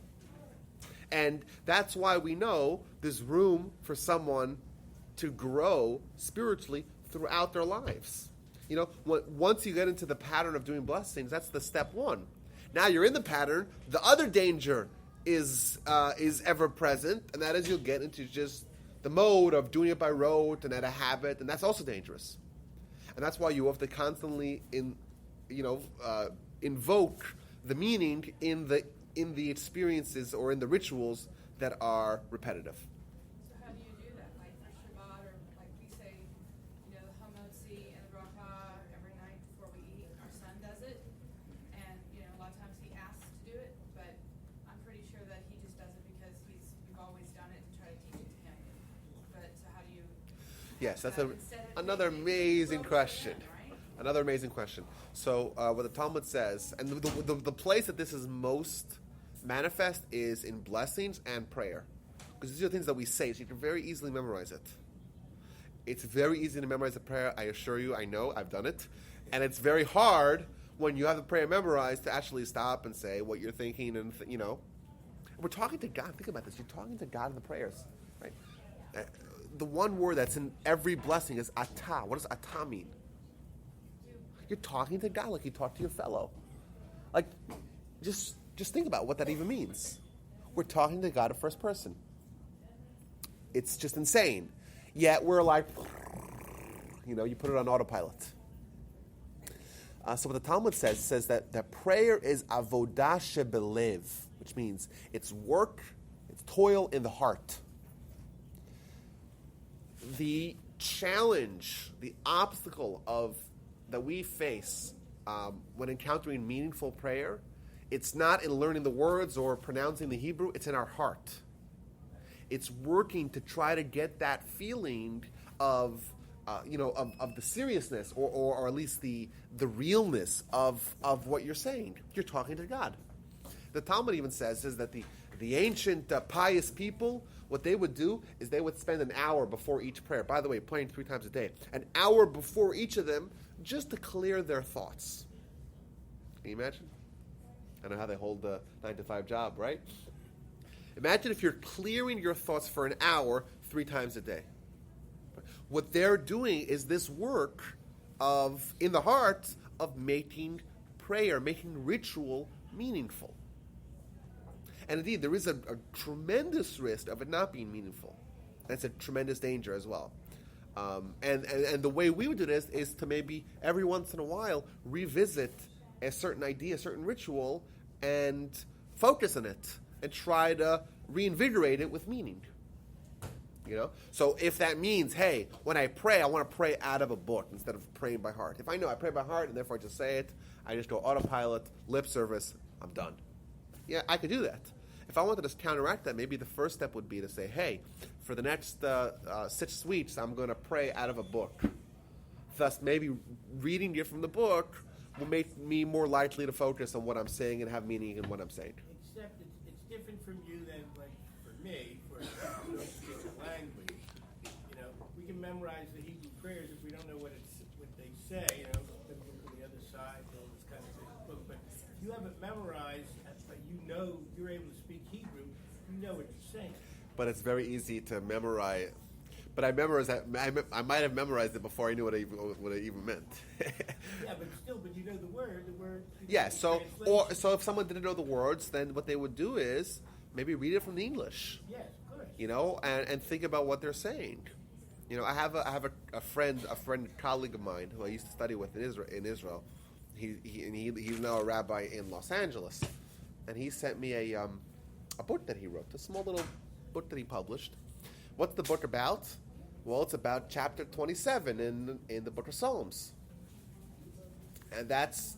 And that's why we know there's room for someone to grow spiritually throughout their lives. Once you get into the pattern of doing blessings, that's the step one. Now you're in the pattern. The other danger is ever present, and that is you'll get into just the mode of doing it by rote and out of habit, and that's also dangerous. And that's why you have to constantly invoke the meaning in the experiences or in the rituals that are repetitive. So how do you do that? Like for Shabbat, or like we say, the Hamotzi and the Bracha every night before we eat. Our son does it, and a lot of times he asks to do it, but I'm pretty sure that he just does it because we've always done it and try to teach it to him. But so how do you? Yes, that's instead of another making it amazing close question. to him, right? Another amazing question. So what the Talmud says, and the place that this is most manifest is in blessings and prayer. Because these are things that we say, so you can very easily memorize it. It's very easy to memorize the prayer, I assure you, I know, I've done it. And it's very hard when you have the prayer memorized to actually stop and say what you're thinking and, We're talking to God. Think about this. You're talking to God in the prayers, right? The one word that's in every blessing is atah. What does atah mean? You're talking to God like you talk to your fellow. Like, just think about what that even means. We're talking to God in first person. It's just insane. Yet we're like, you put it on autopilot. So what the Talmud says that prayer is avodah shebelev, which means it's work, it's toil in the heart. The challenge, the obstacle that we face when encountering meaningful prayer, it's not in learning the words or pronouncing the Hebrew, it's in our heart. It's working to try to get that feeling of the seriousness or at least the realness of what you're saying. You're talking to God. The Talmud even says is that the ancient pious people, what they would do is they would spend an hour before each prayer. By the way, praying 3 times a day. An hour before each of them just to clear their thoughts. Can you imagine? I know how they hold the 9-to-5 job, right? Imagine if you're clearing your thoughts for an hour 3 times a day. What they're doing is this work in the heart of making prayer, making ritual meaningful. And indeed, there is a tremendous risk of it not being meaningful. That's a tremendous danger as well. And the way we would do this is to maybe every once in a while revisit a certain idea, a certain ritual, and focus on it and try to reinvigorate it with meaning. So if that means, hey, when I pray, I want to pray out of a book instead of praying by heart. If I know I pray by heart and therefore I just say it, I just go autopilot, lip service, I'm done. Yeah, I could do that. If I wanted to counteract that, maybe the first step would be to say, hey, for the next 6 weeks, I'm going to pray out of a book. Thus, maybe reading it from the book will make me more likely to focus on what I'm saying and have meaning in what I'm saying. Except it's different from you than, like, for me, for who don't speak the language. We can memorize the Hebrew prayers if we don't know what they say, then look to the other side, all this kind of thing. But if you have it memorized, but you're able to speak Hebrew, you know what you're saying. But it's very easy to memorize. But I memorized that. I might have memorized it before I knew what it even meant. Yeah, but you know the word. Yeah. So if someone didn't know the words, then what they would do is maybe read it from the English. Yes, of course. And think about what they're saying. I have a friend, colleague of mine who I used to study with in Israel. He's now a rabbi in Los Angeles, and he sent me a book that he wrote, a small little book that he published. What's the book about? Well, it's about chapter 27 in the book of Psalms. And that's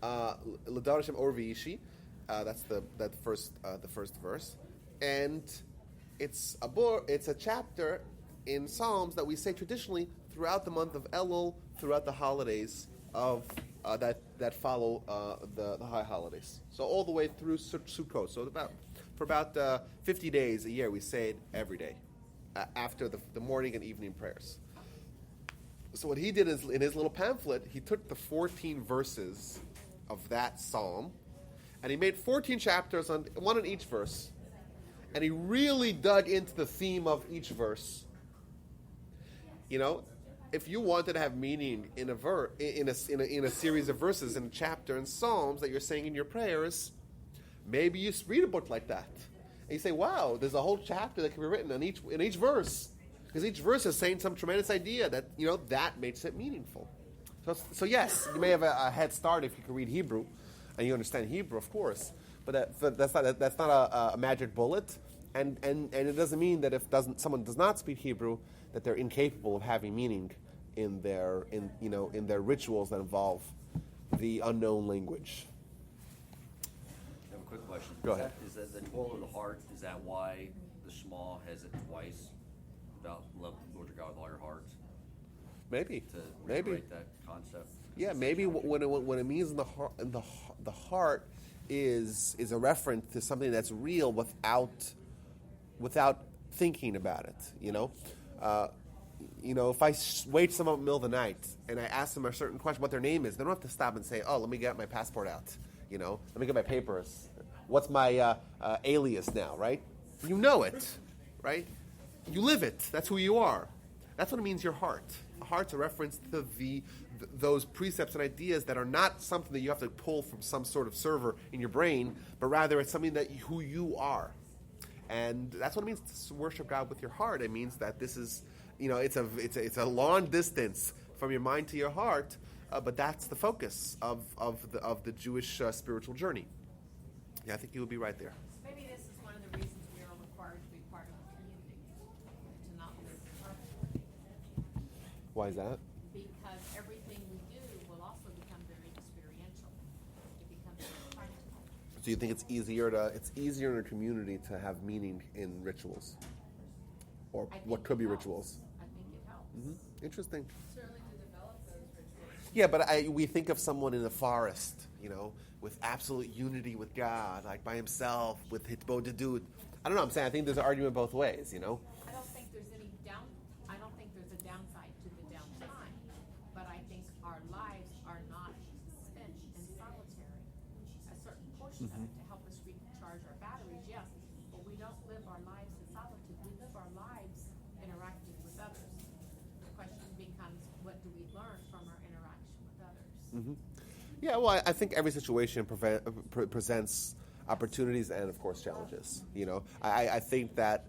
L'Darashim Or V'ishi. That's the first verse. And it's a chapter in Psalms that we say traditionally throughout the month of Elul, throughout the holidays of that follow the high holidays. So all the way through Sukkot. So for about 50 days a year, we say it every day after the morning and evening prayers. So what he did is, in his little pamphlet, he took the 14 verses of that psalm, and he made 14 chapters, one on each verse, and he really dug into the theme of each verse. You know, if you wanted to have meaning in a series of verses in a chapter in Psalms that you're saying in your prayers, maybe you read a book like that, and you say, "Wow, there's a whole chapter that can be written in each verse." Because each verse is saying some tremendous idea that, that makes it meaningful. So yes, you may have a head start if you can read Hebrew, and you understand Hebrew, of course. But that's not a magic bullet, and it doesn't mean that if someone does not speak Hebrew, that they're incapable of having meaning in their rituals that involve the unknown language. I have a quick question. Go ahead. Is that the toil of the heart? Is that why the Shema has it twice? About love the Lord your God with all your heart, Maybe. to Maybe. reiterate that concept. Yeah, maybe when it means in the heart is a reference to something that's real without thinking about it. If I wait someone in the middle of the night and I ask them a certain question, what their name is, they don't have to stop and say, "Oh, let me get my passport out." Let me get my papers. What's my alias now? Right? You know it, right? You live it. That's who you are. That's what it means, your heart. A heart's a reference to those precepts and ideas that are not something that you have to pull from some sort of server in your brain, but rather it's something that who you are. And that's what it means to worship God with your heart. It means that this is, it's a long distance from your mind to your heart, but that's the focus of the Jewish spiritual journey. Yeah, I think you would be right there. Maybe this is one of the reasons we are required to be part of a community, to not live separately. Why is that? Because everything we do will also become very experiential. It becomes very practical. So you think it's easier in a community to have meaning in rituals, or I think what could it be helps. rituals? I think it helps. Interesting. Certainly to develop those rituals. Yeah, but we think of someone in the forest, with absolute unity with God, like by himself, with hitbodedut. I don't know. I'm saying I think there's an argument both ways. I don't think there's a downside to the downtime, but I think our lives are not spent in solitary. A certain portion of it to help us recharge our batteries, yes, but we don't live our lives in solitude. We live our lives interacting with others. The question becomes, what do we learn from our interaction with others? Yeah, well, I think every situation presents opportunities and, of course, challenges. I think that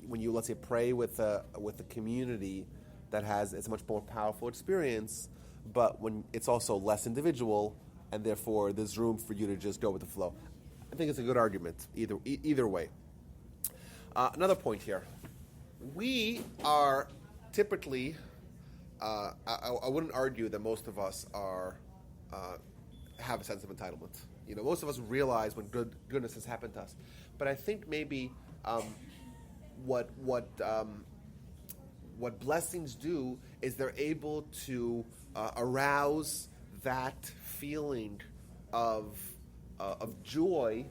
when you, let's say, pray with a community that it's a much more powerful experience, but when it's also less individual, and therefore there's room for you to just go with the flow. I think it's a good argument either way. Another point here: we are typically. I wouldn't argue that most of us have a sense of entitlement. Most of us realize when goodness has happened to us. But I think maybe what blessings do is they're able to arouse that feeling of joy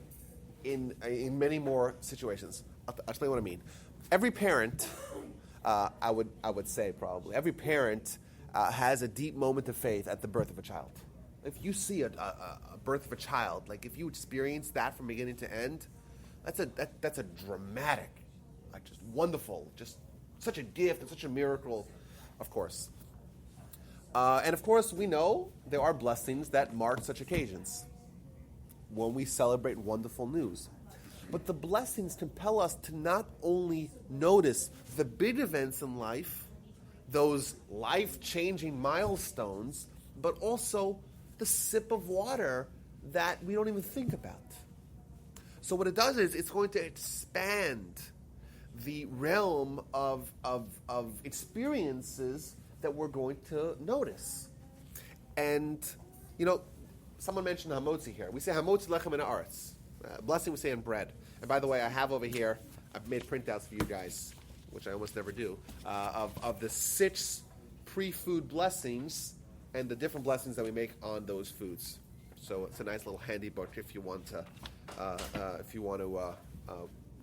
in many more situations. I'll explain what I mean. Every parent, I would say probably, every parent has a deep moment of faith at the birth of a child. If you see a birth of a child, like if you experience that from beginning to end, that's a dramatic, like just wonderful, just such a gift and such a miracle, of course. And of course, we know there are blessings that mark such occasions when we celebrate wonderful news. But the blessings compel us to not only notice the big events in life, those life-changing milestones, but also the sip of water that we don't even think about. So what it does is it's going to expand the realm of experiences that we're going to notice. And, someone mentioned hamotzi here. We say hamotzi lechem in haaretz. Blessing we say in bread. And by the way, I have over here, I've made printouts for you guys, which I almost never do, of the 6 pre-food blessings and the different blessings that we make on those foods. So it's a nice little handy book if you want to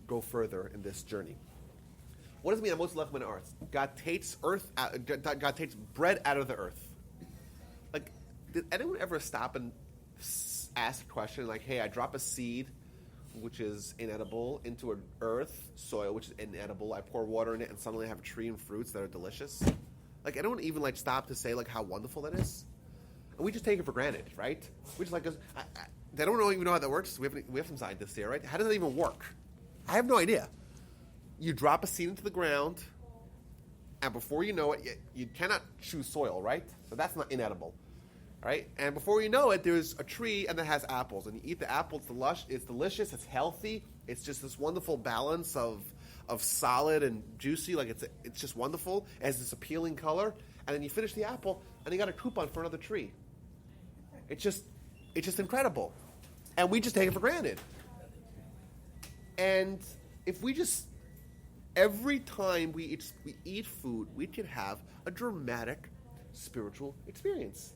go further in this journey. What does it mean? Hamotzi lechem in haaretz. God takes God takes bread out of the earth. Like, did anyone ever stop and ask a question like, "Hey, I drop a seed, which is inedible, into an earth, soil, which is inedible. I pour water in it, and suddenly I have a tree and fruits that are delicious." Like, anyone even stop to say how wonderful that is? And we just take it for granted, right? We just they don't even know how that works. We have some scientists here, right? How does that even work? I have no idea. You drop a seed into the ground, and before you know it, you cannot chew soil, right? So that's not inedible, right? And before you know it, there's a tree and that has apples, and you eat the apple. It's delicious. It's healthy. It's just this wonderful balance of solid and juicy. It's just wonderful. It has this appealing color, and then you finish the apple, and you got a coupon for another tree. It's just incredible, and we just take it for granted. And if we just every time we eat food, we can have a dramatic spiritual experience.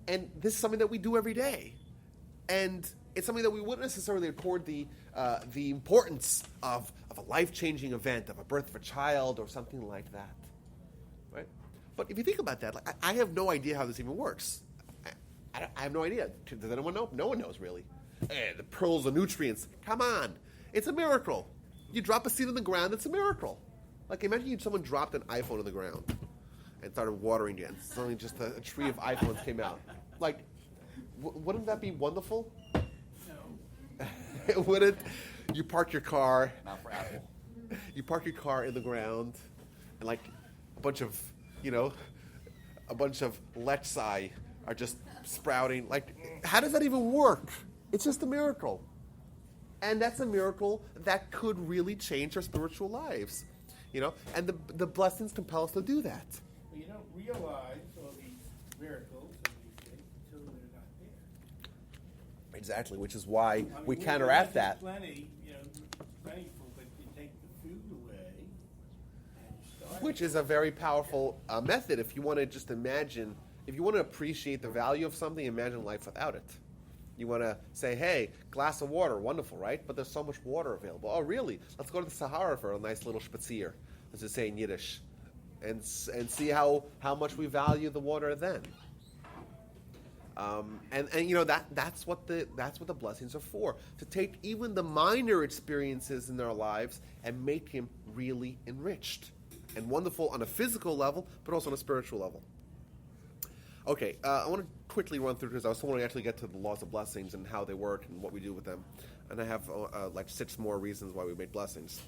And this is something that we do every day. And it's something that we wouldn't necessarily accord the importance of a life-changing event, of a birth of a child or something like that. Right? But if you think about that, I have no idea how this even works. I have no idea. Does anyone know? No one knows, really. The pearls of nutrients. Come on. It's a miracle. You drop a seed in the ground, it's a miracle. Imagine someone dropped an iPhone on the ground and started watering it, and suddenly just a tree of iPhones came out. Wouldn't that be wonderful? No. Wouldn't? You park your car. Not for Apple. You park your car in the ground, and a bunch of lechsai are just sprouting. How does that even work? It's just a miracle. And that's a miracle that could really change our spiritual lives, And the blessings compel us to do that. Well, you don't realize all these miracles and these things until they're not there. Exactly, which is why we We're counteract getting that. plentiful, but you take the food away and start. Which is a very powerful method if you want to just imagine, if you want to appreciate the value of something, imagine life without it. You want to say, hey, glass of water, wonderful, right? But there's so much water available. Oh, really? Let's go to the Sahara for a nice little spazier, as they say in Yiddish, and see how much we value the water then. That's what the blessings are for, to take even the minor experiences in our lives and make him really enriched and wonderful on a physical level, but also on a spiritual level. Okay, I want to quickly run through because I also want to actually get to the laws of blessings and how they work and what we do with them. And I have 6 more reasons why we make blessings.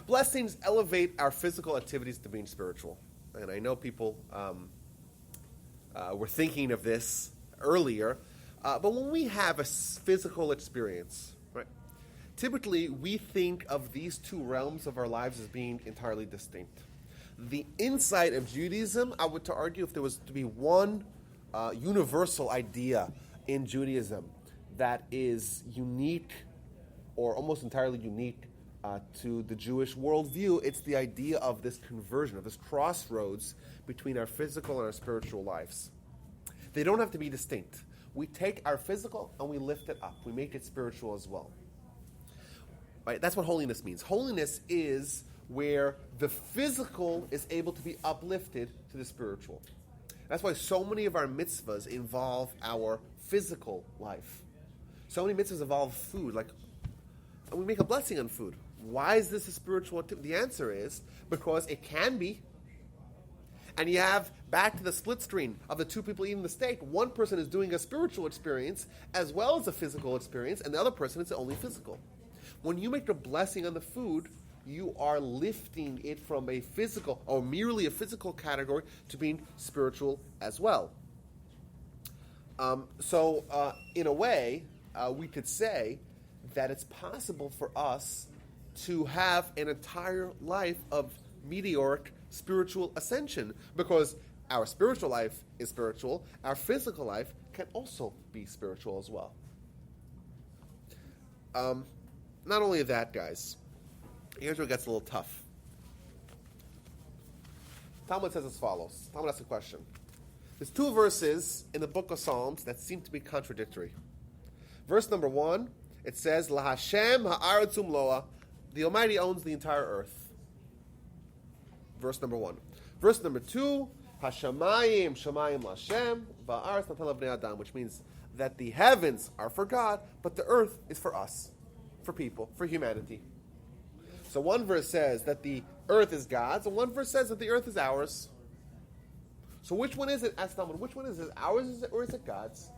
Blessings elevate our physical activities to being spiritual. And I know people were thinking of this earlier. But when we have a physical experience, right, typically we think of these 2 realms of our lives as being entirely distinct. The insight of Judaism, I would argue, if there was to be one universal idea in Judaism that is unique or almost entirely unique to the Jewish worldview, it's the idea of this conversion, of this crossroads between our physical and our spiritual lives. They don't have to be distinct. We take our physical and we lift it up. We make it spiritual as well. Right? That's what holiness means. Holiness is where the physical is able to be uplifted to the spiritual. That's why so many of our mitzvahs involve our physical life. So many mitzvahs involve food. And we make a blessing on food. Why is this a spiritual activity? The answer is because it can be. And you have, back to the split screen of the 2 people eating the steak, one person is doing a spiritual experience as well as a physical experience, and the other person is only physical. When you make a blessing on the food, you are lifting it from a physical or merely a physical category to being spiritual as well. In a way, we could say that it's possible for us to have an entire life of meteoric spiritual ascension, because our spiritual life is spiritual, our physical life can also be spiritual as well. Not only that, guys, here's where it gets a little tough. Talmud says as follows. Talmud asks a question. There's two verses in the book of Psalms that seem to be contradictory. Verse number 1, it says, LaHashem ha'aretz umloa, the Almighty owns the entire earth. Verse number 1. Verse number 2, Hashamayim shamayim laHashem, va'aretz natan lebnei adam, which means that the heavens are for God, but the earth is for us, for people, for humanity. So one verse says that the earth is God's, and one verse says that the earth is ours. So which one is it? Ask Talmud, which one is it? Ours or is it God's?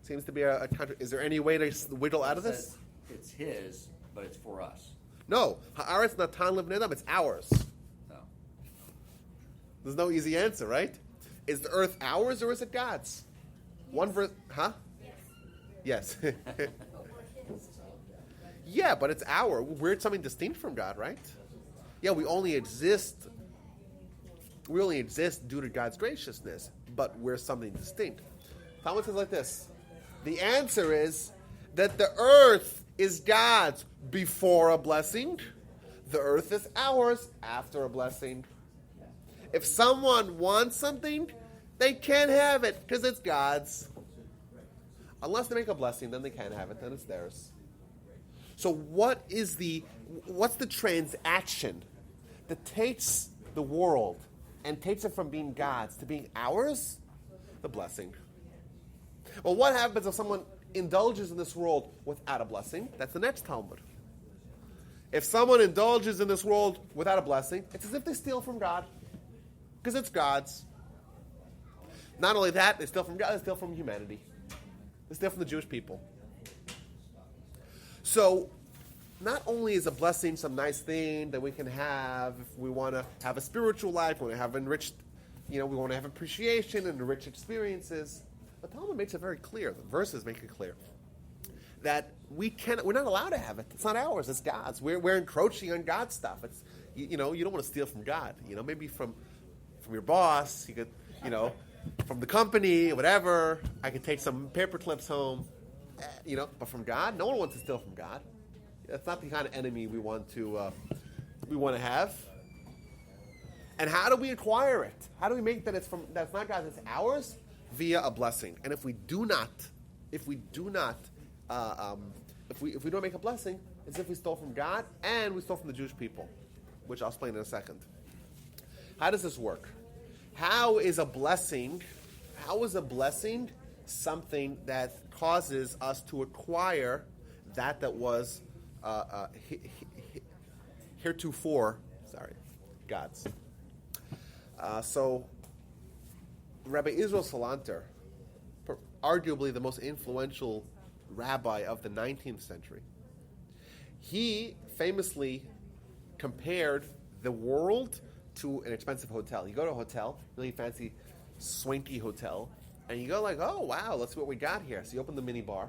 Seems to be a contra. Is there any way to wiggle out of this? Says it's his, but it's for us. No. Ha'aretz natan lebnei adam, it's ours. No. There's no easy answer, right? Is the earth ours or is it God's? One verse, huh? Yes. Yeah, but it's our. We're something distinct from God, right? Yeah, we only exist due to God's graciousness, but we're something distinct. Talmud says like this. The answer is that the earth is God's before a blessing. The earth is ours after a blessing. If someone wants something, they can't have it because it's God's. Unless they make a blessing, then they can't have it, then it's theirs. So what's the transaction that takes the world and takes it from being God's to being ours? The blessing. Well, what happens if someone indulges in this world without a blessing? That's the next Talmud. If someone indulges in this world without a blessing, it's as if they steal from God, because it's God's. Not only that, they steal from God, they steal from humanity. They steal from the Jewish people. So, not only is a blessing some nice thing that we can have if we want to have a spiritual life, we want to have enriched, we want to have appreciation and enriched experiences, but Talmud makes it very clear, the verses make it clear, that we're not allowed to have it. It's not ours, it's God's. We're encroaching on God's stuff. It's, you don't want to steal from God. Maybe from your boss, you could, from the company, whatever, I could take some paper clips home. But from God, no one wants to steal from God. That's not the kind of enemy we want to have. And how do we acquire it? How do we make that's not God's, it's ours? Via a blessing. And if we don't make a blessing, it's as if we stole from God and we stole from the Jewish people, which I'll explain in a second. How does this work? How is a blessing something that causes us to acquire that was heretofore God's? So Rabbi Israel Salanter, arguably the most influential rabbi of the 19th century, he famously compared the world to an expensive hotel. You go to a hotel, really fancy, swanky hotel, and you go like, oh, wow, let's see what we got here. So you open the mini bar,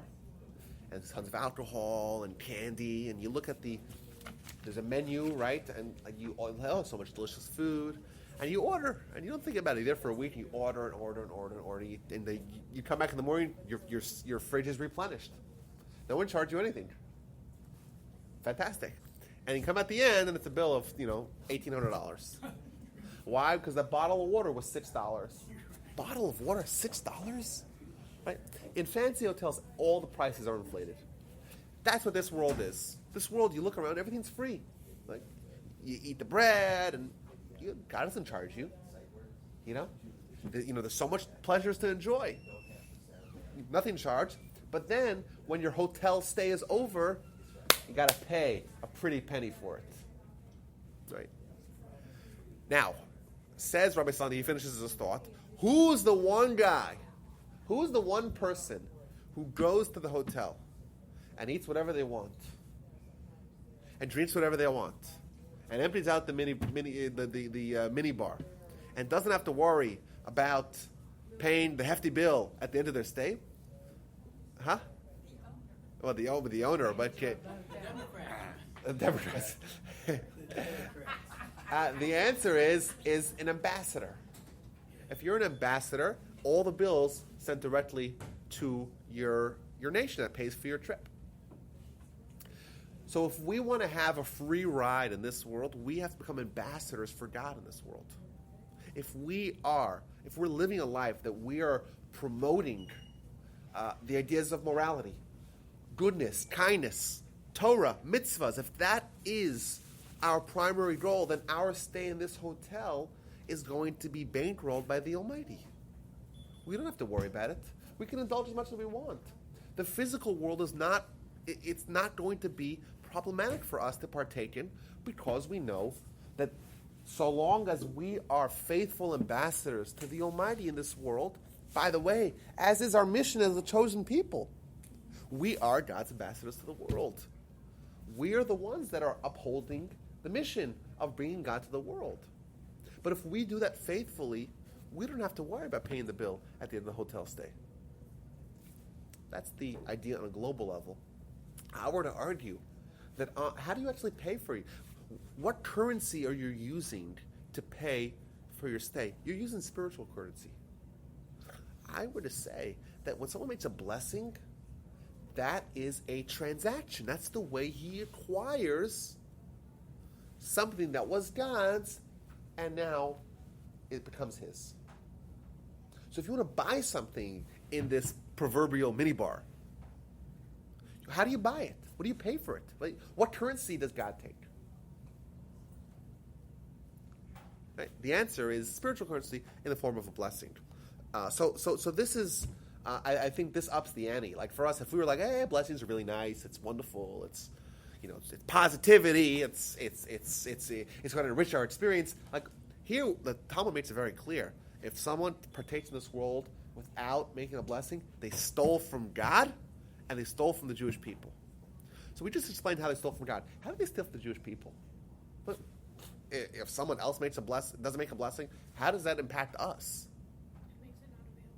and there's tons of alcohol and candy, and you look at there's a menu, right? And so much delicious food. And you order, and you don't think about it. You're there for a week, and you order and order and order and order. You come back in the morning, your fridge is replenished. No one charged you anything. Fantastic. And you come at the end, and it's a bill of, $1,800. Why? Because that bottle of water was $6. Bottle of water, $6? Right? In fancy hotels, all the prices are inflated. That's what this world is. This world, you look around, everything's free. Like, you eat the bread, and God doesn't charge you. There's so much pleasures to enjoy. Nothing charged. But then, when your hotel stay is over, you got to pay a pretty penny for it. Right? Now, says Rabbi Sandi, he finishes his thought, who's the one person who goes to the hotel and eats whatever they want and drinks whatever they want and empties out the mini bar and doesn't have to worry about paying the hefty bill at the end of their stay? Huh? Well, the owner, but Democrats. The answer is an ambassador. If you're an ambassador, all the bills sent directly to your nation that pays for your trip. So if we want to have a free ride in this world, we have to become ambassadors for God in this world. If we're living a life that we are promoting the ideas of morality, goodness, kindness, Torah, mitzvahs, if that is our primary goal, then our stay in this hotel is going to be bankrolled by the Almighty. We don't have to worry about it. We can indulge as much as we want. The physical world is not going to be problematic for us to partake in, because we know that so long as we are faithful ambassadors to the Almighty in this world, by the way, as is our mission as a chosen people, we are God's ambassadors to the world. We are the ones that are upholding the mission of bringing God to the world. But if we do that faithfully, we don't have to worry about paying the bill at the end of the hotel stay. That's the idea on a global level. I were to argue that how do you actually pay for it? What currency are you using to pay for your stay? You're using spiritual currency. I were to say that when someone makes a blessing, that is a transaction. That's the way he acquires something that was God's, and now it becomes his. So if you want to buy something in this proverbial minibar, how do you buy it? What do you pay for it? Like, what currency does God take? Right? The answer is spiritual currency in the form of a blessing. So this is, I think this ups the ante. Like for us, if we were like, hey, blessings are really nice, it's wonderful, it's positivity, it's going to enrich our experience. Like here, the Talmud makes it very clear. If someone partakes in this world without making a blessing, they stole from God and they stole from the Jewish people. So we just explained how they stole from God. How did they steal from the Jewish people? But if someone else doesn't make a blessing, how does that impact us? It makes it not available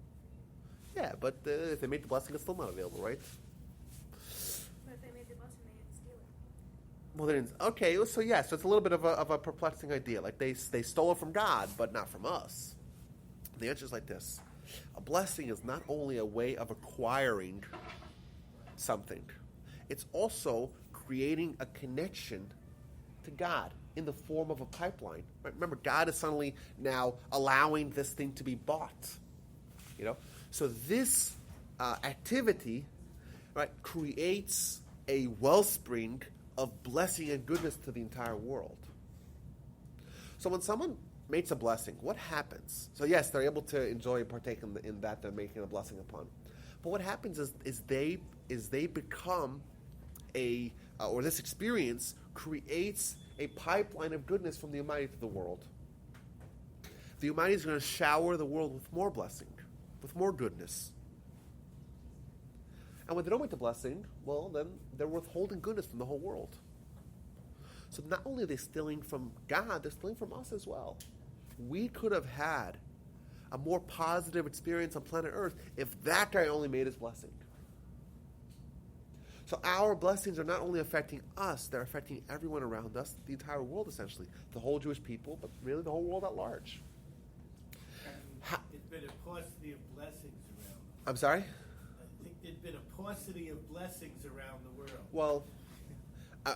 for you. Yeah, but if they made the blessing, it's still not available, right? But if they made the blessing, they didn't steal it. Well, then, okay, so yes, so it's a little bit of a perplexing idea. Like they stole it from God, but not from us. The answer is like this. A blessing is not only a way of acquiring something, it's also creating a connection to God in the form of a pipeline. Right? Remember, God is suddenly now allowing this thing to be bought. So this activity, right, creates a wellspring of blessing and goodness to the entire world. So when someone makes a blessing, what happens? So yes, they're able to enjoy and partake in that they're making a blessing upon. But what happens is they become or this experience creates a pipeline of goodness from the Almighty to the world. The Almighty is going to shower the world with more blessing, with more goodness. And when they don't make the blessing, well, then they're withholding goodness from the whole world. So not only are they stealing from God, they're stealing from us as well. We could have had a more positive experience on planet Earth if that guy only made his blessing. So our blessings are not only affecting us, they're affecting everyone around us, the entire world essentially, the whole Jewish people, but really the whole world at large. It's been a paucity of blessings around. I'm sorry? I think there's been a paucity of blessings around the world. Well, I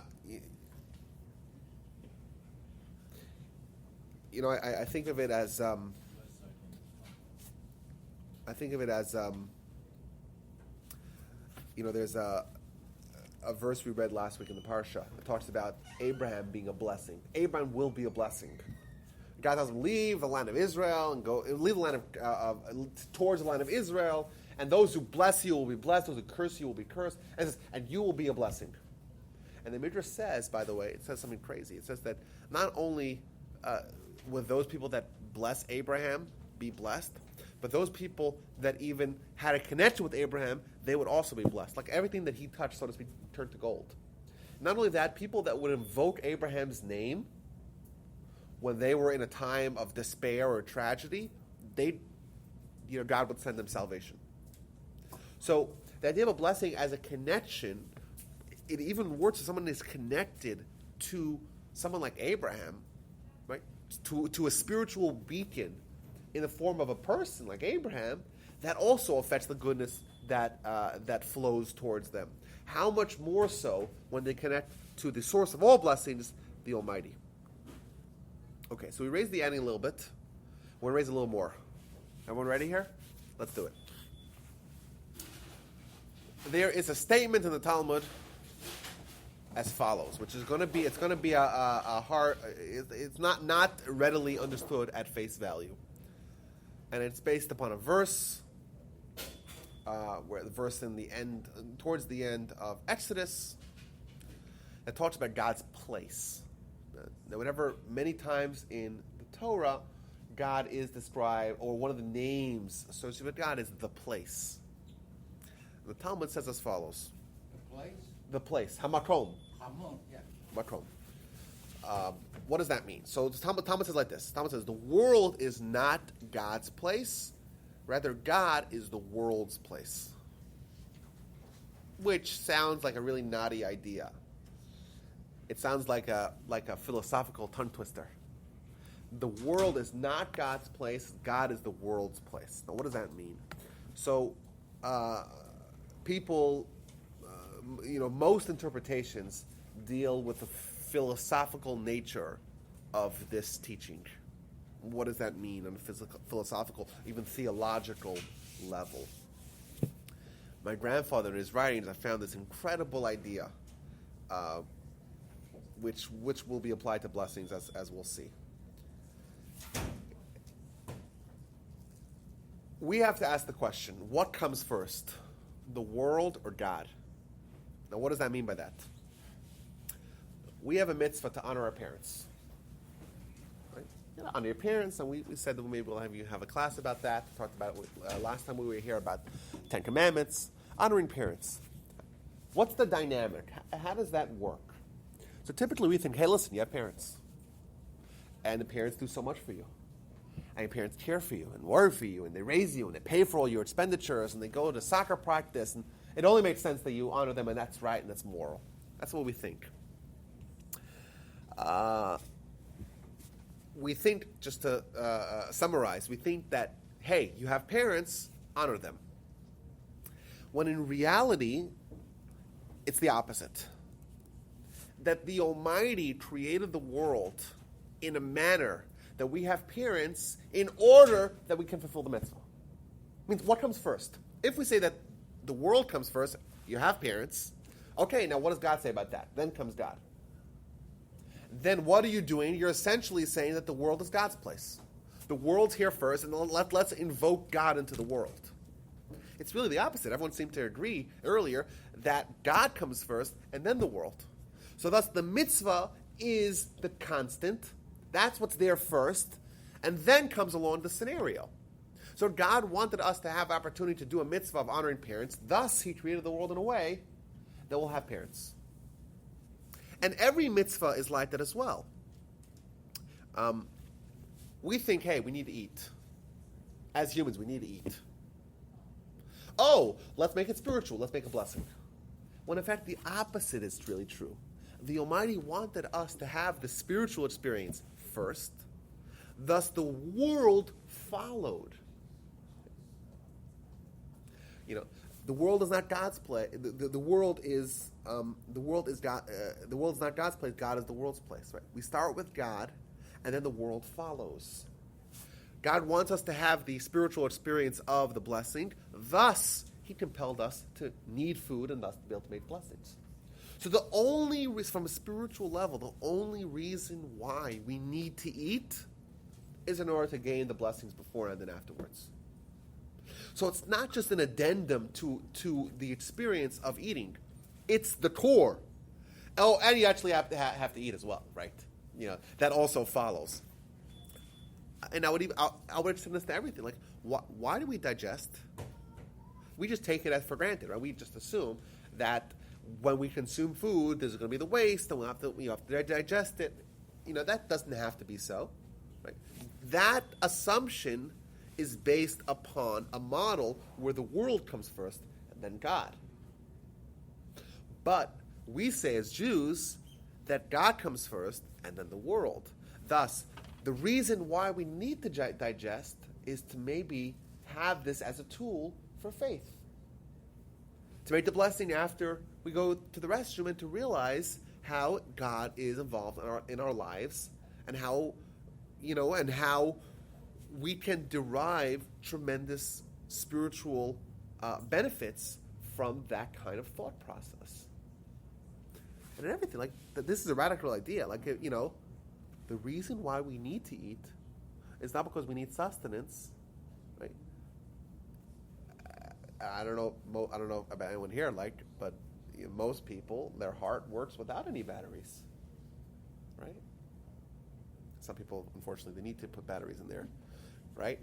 think of it as there's a verse we read last week in the Parsha. It talks about Abraham being a blessing. Abraham will be a blessing. God tells him, leave the land of Israel and leave the land towards the land of Israel, and those who bless you will be blessed, those who curse you will be cursed, and it says, and you will be a blessing. And the Midrash says, by the way, it says something crazy. It says that not only will those people that bless Abraham be blessed, but those people that even had a connection with Abraham, they would also be blessed. Like everything that he touched, so to speak, turned to gold. Not only that, people that would invoke Abraham's name when they were in a time of despair or tragedy, God would send them salvation. So the idea of a blessing as a connection, it even works if someone is connected to someone like Abraham, right? To a spiritual beacon in the form of a person like Abraham, that also affects the goodness that flows towards them. How much more so when they connect to the source of all blessings, the Almighty. Okay, so we raised the ante a little bit. We're going to raise a little more. Everyone ready here? Let's do it. There is a statement in the Talmud as follows, which is going to be, a hard, it's not readily understood at face value. And it's based upon a verse, where the verse in the end, towards the end of Exodus, that talks about God's place. Now, whenever many times in the Torah, God is described, or one of the names associated with God is the place. The Talmud says as follows. The place? The place. Hamakom. Hamon, yeah. Makom. What does that mean? So the Talmud says like this. The Talmud says the world is not God's place. Rather, God is the world's place. Which sounds like a really naughty idea. It sounds like a philosophical tongue twister. The world is not God's place. God is the world's place. Now, what does that mean? So, people, most interpretations deal with the philosophical nature of this teaching. What does that mean on a philosophical, even theological level? My grandfather, in his writings, I found this incredible idea, which will be applied to blessings, as we'll see. We have to ask the question, what comes first, the world or God? Now, what does that mean by that? We have a mitzvah to honor our parents. Right? Honor your parents, and we said that maybe we'll have you have a class about that. We talked about it last time we were here about Ten Commandments. Honoring parents. What's the dynamic? How does that work? So typically we think, hey, listen, you have parents. And the parents do so much for you. And your parents care for you and worry for you, and they raise you, and they pay for all your expenditures, and they go to soccer practice, and it only makes sense that you honor them, and that's right, and that's moral. That's what we think. We think, just to summarize, we think that, hey, you have parents, honor them. When in reality, it's the opposite. That the Almighty created the world in a manner that we have parents in order that we can fulfill the mitzvah. Means what comes first? If we say that the world comes first, you have parents. Okay, now what does God say about that? Then comes God. Then what are you doing? You're essentially saying that the world is God's place. The world's here first, and let's invoke God into the world. It's really the opposite. Everyone seemed to agree earlier that God comes first and then the world. So thus the mitzvah is the constant. That's what's there first. And then comes along the scenario. So God wanted us to have opportunity to do a mitzvah of honoring parents. Thus, He created the world in a way that will have parents. And every mitzvah is like that as well. We think, hey, we need to eat. As humans, we need to eat. Oh, let's make it spiritual. Let's make a blessing. When in fact, the opposite is really true. The Almighty wanted us to have the spiritual experience first. Thus, the world followed. The world is not God's place. The world is God. The world is not God's place. God is the world's place. Right? We start with God, and then the world follows. God wants us to have the spiritual experience of the blessing. Thus, He compelled us to need food and thus to be able to make blessings. So the only, from a spiritual level, the only reason why we need to eat is in order to gain the blessings beforehand and afterwards. So it's not just an addendum to the experience of eating. It's the core. Oh, and you actually have to eat as well, right? That also follows. And I would extend this to everything. Like, why do we digest? We just take it as for granted, right? We just assume that when we consume food, there's going to be the waste, and we have to digest it. That doesn't have to be so, right? That assumption is based upon a model where the world comes first, and then God. But we say as Jews that God comes first and then the world. Thus, the reason why we need to digest is to maybe have this as a tool for faith. To make the blessing after we go to the restroom and to realize how God is involved in our lives and how, and how we can derive tremendous spiritual benefits from that kind of thought process. And everything, like, this is a radical idea. Like, the reason why we need to eat is not because we need sustenance, right? I don't know about anyone here, but most people, their heart works without any batteries, right? Some people, unfortunately, they need to put batteries in there, right?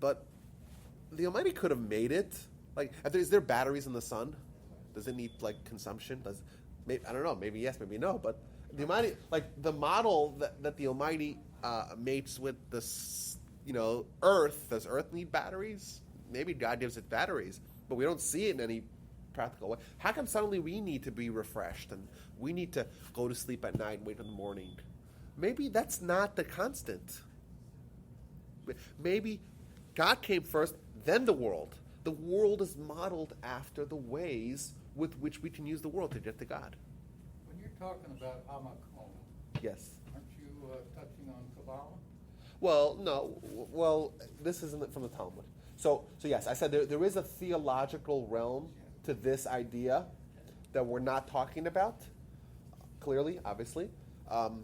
But the Almighty could have made it. Like, is there batteries in the sun? Does it need consumption? I don't know. Maybe yes, maybe no. But the Almighty, the model that the Almighty mates with this, Earth. Does Earth need batteries? Maybe God gives it batteries, but we don't see it in any practical way. How come suddenly we need to be refreshed and we need to go to sleep at night and wake up in the morning? Maybe that's not the constant. Maybe God came first, then the world. The world is modeled after the ways with which we can use the world to get to God. When you're talking about Hamakom, Yes. aren't you touching on Kabbalah? Well, no. Well, this isn't from the Talmud. So yes, I said there is a theological realm to this idea that we're not talking about, clearly, obviously. But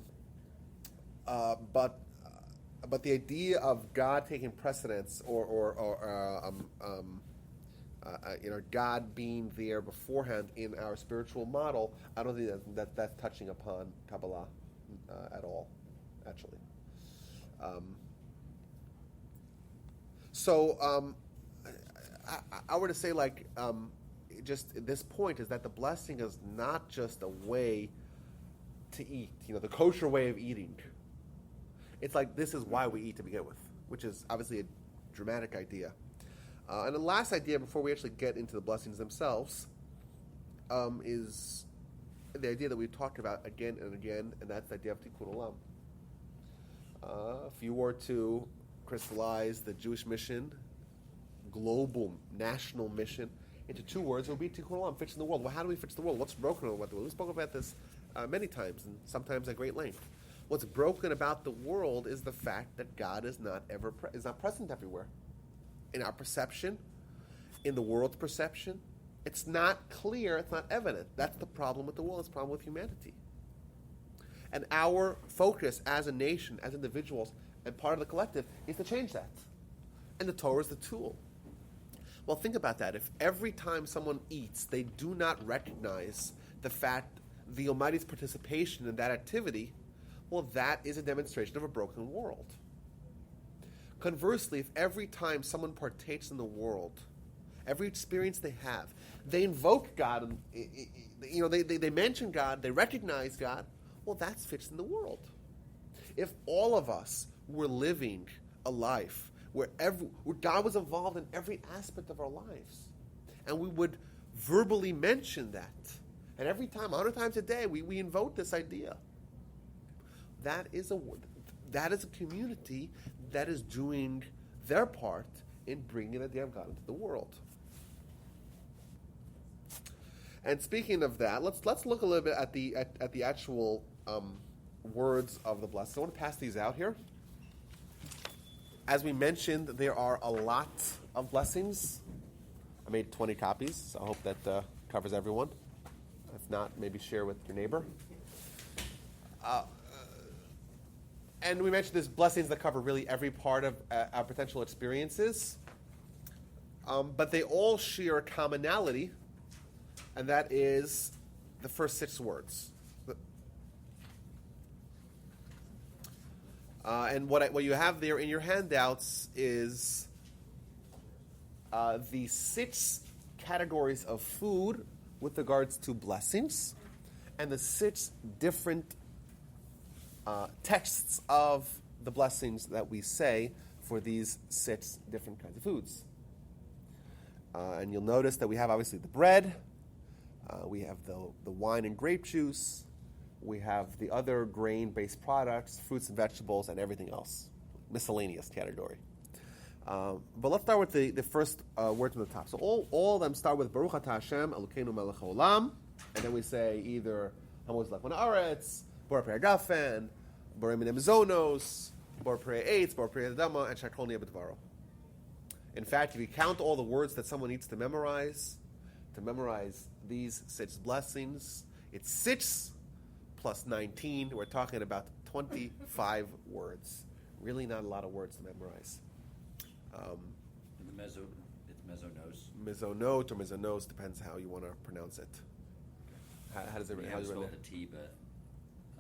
the idea of God taking precedence or God being there beforehand in our spiritual model, I don't think that's touching upon Kabbalah at all, actually. I were to say, just this point is that the blessing is not just a way to eat, the kosher way of eating. It's like this is why we eat to begin with, which is obviously a dramatic idea. And the last idea before we actually get into the blessings themselves is the idea that we've talked about again and again, and that's the idea of Tikkun Olam. If you were to crystallize the Jewish mission, global, national mission, into two words, it would be Tikkun Olam, fixing the world. Well, how do we fix the world? What's broken about the world? We spoke about this many times, and sometimes at great length. What's broken about the world is the fact that God is not present everywhere. In our perception, in the world's perception, it's not clear, it's not evident. That's the problem with the world, it's the problem with humanity. And our focus as a nation, as individuals, and part of the collective is to change that. And the Torah is the tool. Well, think about that. If every time someone eats, they do not recognize the fact, the Almighty's participation in that activity, well, that is a demonstration of a broken world. Conversely, if every time someone partakes in the world, every experience they have, they invoke God, and they mention God, they recognize God, well, that's fixing the world. If all of us were living a life where God was involved in every aspect of our lives, and we would verbally mention that, and every time, 100 times a day, we invoke this idea, that is a community that is doing their part in bringing the idea of God into the world. And speaking of that, let's look a little bit at the actual words of the blessing. I want to pass these out here. As we mentioned, there are a lot of blessings. I made 20 copies, so I hope that covers everyone. If not, maybe share with your neighbor. And we mentioned there's blessings that cover really every part of our potential experiences. But they all share a commonality, and that is the first 6 words. And what you have there in your handouts is the 6 categories of food with regards to blessings, and the 6 different texts of the blessings that we say for these 6 different kinds of foods. And you'll notice that we have obviously the bread, we have the wine and grape juice, we have the other grain-based products, fruits and vegetables, and everything else, miscellaneous category. But let's start with the first words on the top. So all of them start with Baruch Atah Hashem Elokeinu Melech Haolam, and then we say either Hamoz Lech Aretz, Bor Pei Gafen, Borei Minei Mizonos, Bor Pei Eitz, Bor Pei Adama, and Shakol Niyeh B'Dvaro. In fact, if you count all the words that someone needs to memorize these 6 blessings, it's 6 plus 19. We're talking about 25 words. Really not a lot of words to memorize. It's mezonos. Mizonot or mizonos, depends how you want to pronounce it. How does it We how have does it spelled the T, but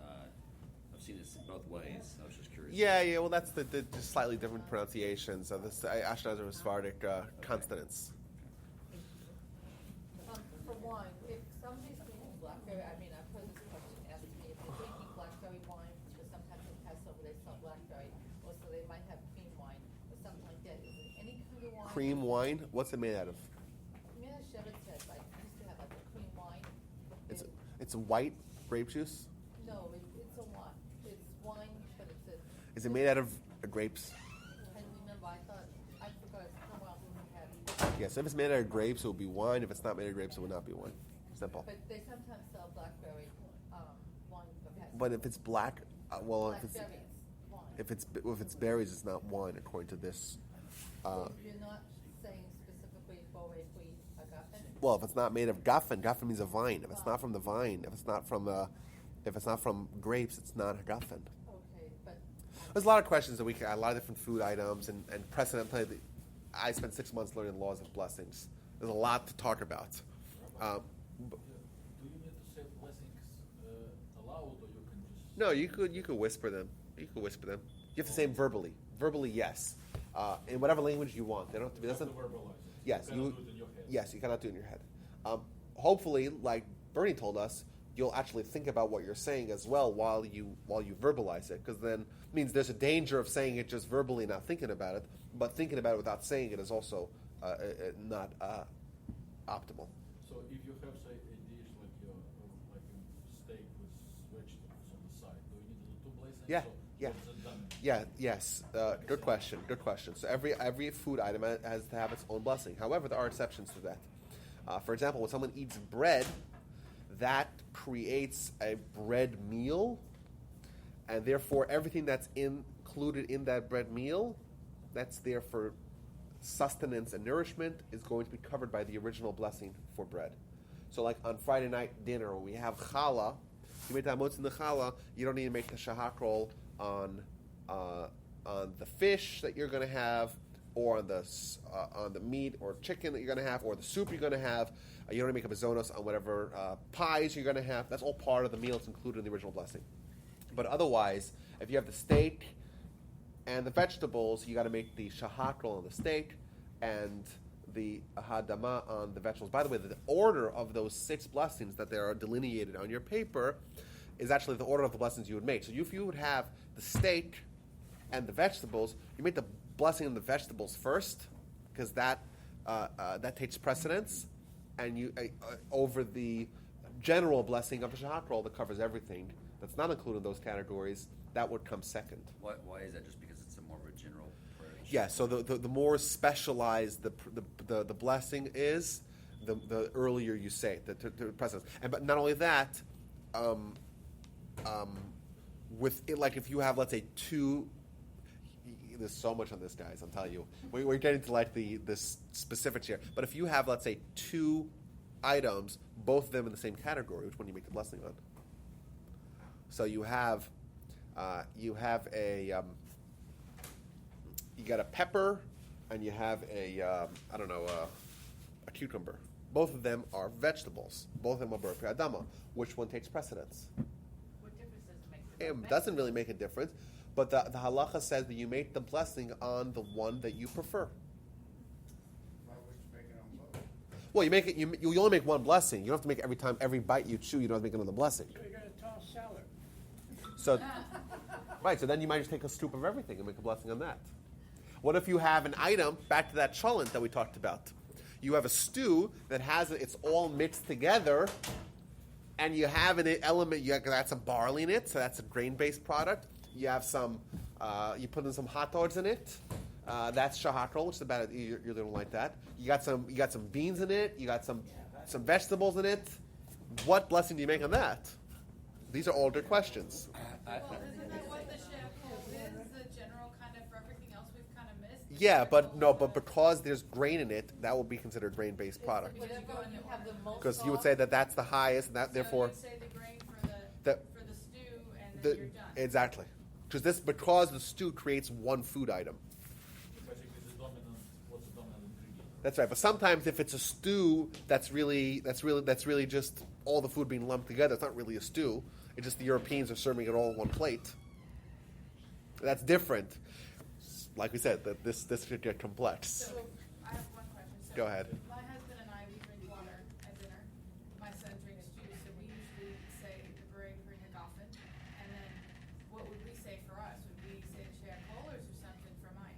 I've seen this both ways. I was just curious. Yeah, well, that's the just slightly different pronunciations of this Ashkenazi or Sephardic consonants. For one, if somebody's drinking blackberry, I mean, I've heard this question asked to me, if they're drinking blackberry wine, because sometimes in Passover they sell blackberry, or so they might have cream wine, or something like that. Is it any kind of wine? Cream wine, what's it made out of? Mina Shevet said, like, used to have like a cream wine. It's a white grape juice? No, it's a wine. It's wine, but it's a. Is it made out of grapes? I remember, I forgot somewhere else we had it. Yes, if it's made out of grapes, it will be wine. If it's not made of grapes, it will not be wine. Simple. But they sometimes sell blackberry wine for Passover. But if it's black, well, Blackberry is wine. if it's berries, it's not wine according to this. So you're not saying specifically Borei Pui Agafen? Well, if it's not made of gafen means a vine. If it's not from the vine, if it's not from grapes, it's not a gafen. Okay, but There's a lot of questions that a lot of different food items and precedent. I spent 6 months learning laws of blessings. There's a lot to talk about. Do you need to say blessings aloud, or you can just? No, you could whisper them. You could whisper them. You have to say them verbally. Verbally, yes. In whatever language you want. They don't have to be. You have to Doesn't. verbalize it. Yes, You cannot do it in your head. Yes, you cannot do it in your head. Hopefully, like Bernie told us, you'll actually think about what you're saying as well while you verbalize it, because then means there's a danger of saying it just verbally, not thinking about it. But thinking about it without saying it is also not optimal. So if you have, say, a dish like a steak with vegetables on the side, do you need to do 2 blessings? Yeah, So yeah. what's it done? Yeah. Yes. Good question. Good question. So every food item has to have its own blessing. However, there are exceptions to that. For example, when someone eats bread, that creates a bread meal, and therefore everything that's included in that bread meal, that's there for sustenance and nourishment, is going to be covered by the original blessing for bread. So, like on Friday night dinner, when we have challah, you make the hamotz in the challah, you don't need to make the shahakol on the fish that you're going to have, or on the meat or chicken that you're going to have, or the soup you're going to have. You don't need to make a bezonos on whatever pies you're going to have. That's all part of the meal. It's included in the original blessing. But otherwise, if you have the steak and the vegetables, you got to make the shahakol on the steak and the hadama on the vegetables. By the way, the order of those 6 blessings that they are delineated on your paper is actually the order of the blessings you would make. So if you would have the steak and the vegetables, you make the blessing on the vegetables first, because that takes precedence, and you over the general blessing of the shahakol that covers everything that's not included in those categories. That would come second. Why is that? Just because it's a more of a general prayer? Yeah. So the more specialized the blessing is, the earlier you say it, the precedence. But not only that, with it, like if you have, let's say, 2. There's so much on this, guys. I'm telling you, we're getting to like the specifics here. But if you have, let's say, 2 items, both of them in the same category, which one do you make the blessing on? So you have you got a pepper, and you have a cucumber. Both of them are vegetables. Both of them are bar adama. Which one takes precedence? What difference does it make? It doesn't really make a difference, but the halacha says that you make the blessing on the one that you prefer. Why would you make it on both? Well, you make it. You only make one blessing. You don't have to make every bite you chew. You don't have to make another blessing. So you got to toss salad. So, right. So then you might just take a scoop of everything and make a blessing on that. What if you have an item, back to that cholent that we talked about? You have a stew that has it's all mixed together, and you have an element. You got some barley in it, so that's a grain-based product. You have some. You put in some hot dogs in it. That's shahakol, which is about you don't like that. You got some beans in it. You got some vegetables in it. What blessing do you make on that? These are all good questions. Well, isn't that what the shahakol is? The general kind of for everything else we've kind of missed. Yeah, but because there's grain in it, that will be considered grain-based product. Whatever you have the most Because you would of, say that that's the highest, and that therefore So you'd say the grain for that the stew, and then the you're done. exactly because the stew creates one food item. Basically, what's the dominant ingredient? That's right. But sometimes if it's a stew, that's really just all the food being lumped together. It's not really a stew. It's just the Europeans are serving it all on one plate. That's different. Like we said, that this could get complex. So I have one question. So Go ahead. My husband and I, we drink water at dinner. My son drinks juice, so we usually say the bring hagafen. And then what would we say for us? Would we say the shahakol, or is there something for mine?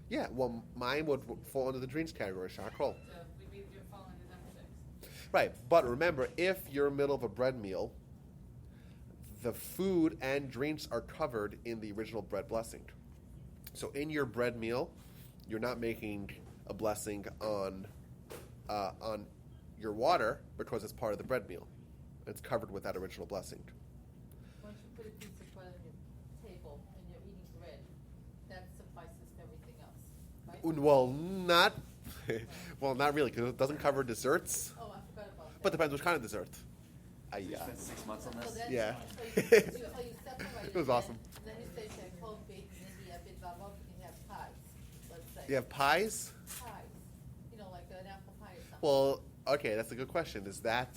Yeah, well, mine would fall under the drinks category, shahakol. So we'd be fall into number 6. Right, but remember, if you're in the middle of a bread meal, the food and drinks are covered in the original bread blessing. So in your bread meal, you're not making a blessing on your water because it's part of the bread meal. It's covered with that original blessing. once you put a piece of bread on your table and you're eating bread, that suffices for everything else, right? Well, not really, because it doesn't cover desserts. Oh, I forgot about that. But depends which kind of dessert. You spent 6 months on So this? that's- Yeah. So you separate It was awesome. Then you say shahakol baked, and then you have bitzavot, and you have pies, let's say. You have pies? Pies, like an apple pie or something. Well, okay, that's a good question. Is that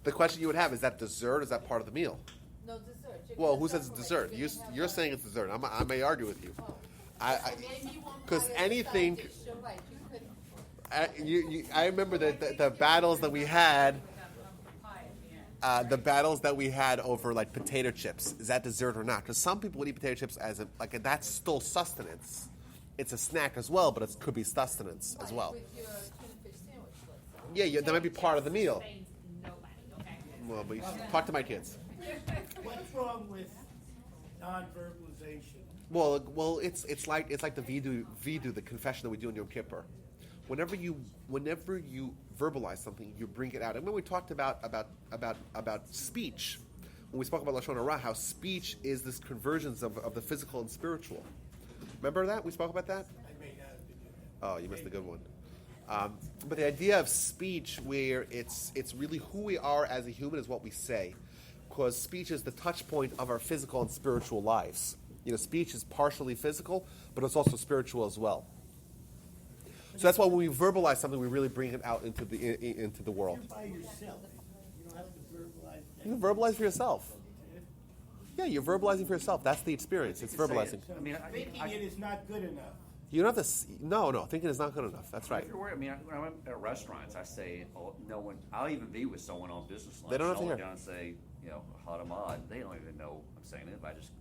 the question you would have? Is that dessert? Or is that part of the meal? No dessert. You're Well, gonna who says it's separate. dessert? You're gonna have You're a- saying it's dessert. I may argue with you. Oh. I So maybe you want 'cause pie as a anything- side dish. You're right, you could. I remember the battles that we had. The battles that we had over like potato chips. Is that dessert or not? Because some people would eat potato chips as that's still sustenance. It's a snack as well, but it could be sustenance as well. With your tuna fish sandwich, let's say. Yeah, that might be part of the meal. Sustains nobody, okay? Well, but you talk to my kids. What's wrong with non-verbalization? Well, it's like the vidu, the confession that we do in Yom Kippur. Whenever you verbalize something, you bring it out. And when we talked about speech, when we spoke about Lashon Hara, how speech is this convergence of the physical and spiritual. Remember that? We spoke about that? I may not have been doing that. Oh, you missed a good one. But the idea of speech, where it's really who we are as a human, is what we say, because speech is the touch point of our physical and spiritual lives. Speech is partially physical, but it's also spiritual as well. So that's why when we verbalize something, we really bring it out into the world. You're by yourself. You don't have to verbalize that. You can verbalize for yourself. Yeah, you're verbalizing for yourself. That's the experience. It's verbalizing. So I mean, thinking it is not good enough. You don't have to. No. Thinking is not good enough. That's right. If you're worried, when I went at restaurants, I say, no one. I'll even be with someone on business lunch. They don't have to I'll hear. look down and say, Hadamad. They don't even know I'm saying it. But I just.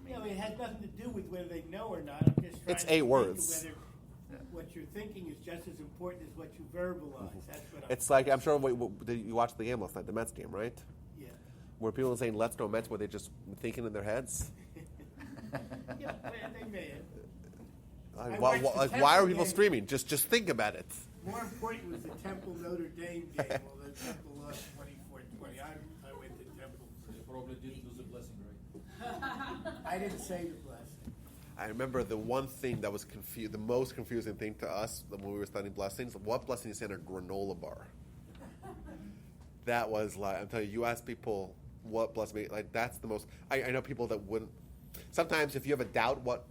It has nothing to do with whether they know or not. I'm just trying It's to 8 think words. of whether what you're thinking is just as important as what you verbalize. That's what It's like I'm sure you watched the game last night, the Mets game, right? Yeah. Were people saying "Let's go Mets"? Were they just thinking in their heads? Yeah, they may have. I Why, watched the why Temple are people game. screaming? Just think about it. More important was the Temple Notre Dame game. Well, the Temple lost 24-20. I went to Temple. They probably didn't do the blessing right. I didn't say the blessing. I remember the one thing that was the most confusing thing to us when we were studying blessings. What blessing is in a granola bar? That was like, I'm telling you, you ask people what blessing, like that's the most. I know people that wouldn't. Sometimes if you have a doubt what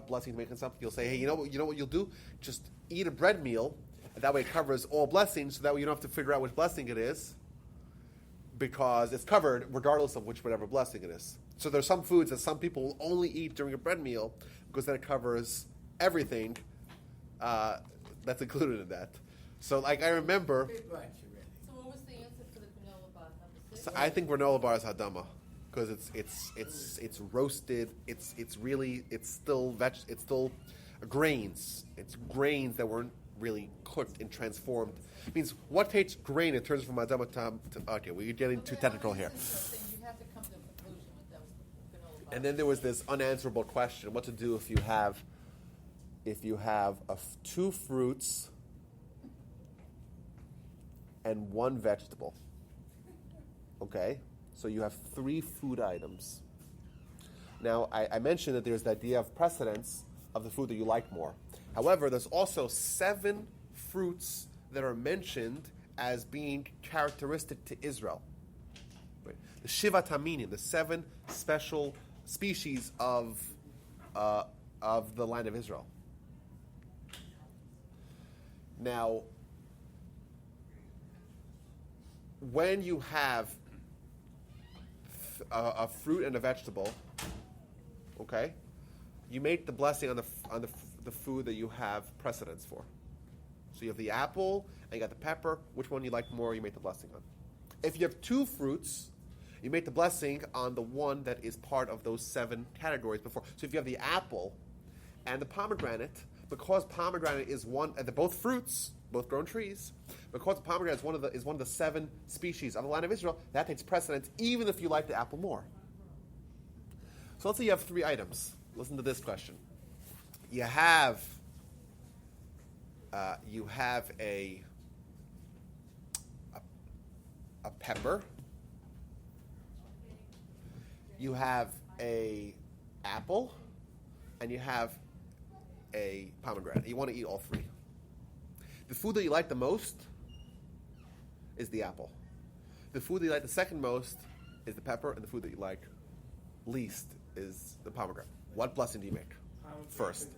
blessing to make on something, you'll say, hey, you know what you'll do? Just eat a bread meal, and that way it covers all blessings. So that way you don't have to figure out which blessing it is, because it's covered regardless of whatever blessing it is. So there's some foods that some people will only eat during a bread meal because then it covers everything that's included in that. So like I remember, Big bunch already. So what was the answer for the granola bar, number 6? so I think granola bar is hadama because it's roasted. It's still grains. It's grains that weren't really cooked and transformed. It means what takes grain and turns from adama to okay, we're getting too technical here. Interesting, you have to come to a conclusion with those granola bars. And then there was this unanswerable question: what to do if you have two fruits and one vegetable? Okay, so you have 3 food items. Now, I mentioned that there's the idea of precedence of the food that you like more. However, there's also 7 fruits that are mentioned as being characteristic to Israel. Right? The Shiva Taminim, the 7 special species of the land of Israel. Now, when you have a fruit and a vegetable, okay, you make the blessing on the food that you have precedence for. So you have the apple and you got the pepper. Which one you like more, you make the blessing on. If you have 2 fruits, you make the blessing on the one that is part of those 7 categories before. So if you have the apple and the pomegranate, because pomegranate is they're both fruits, both grown trees, because the pomegranate is one of the 7 species of the land of Israel, that takes precedence even if you like the apple more. So let's say you have 3 items. Listen to this question. You have a pepper. You have a apple, and you have a pomegranate. You want to eat all 3. The food that you like the most is the apple. The food that you like the second most is the pepper, and the food that you like least is the pomegranate. What blessing do you make first?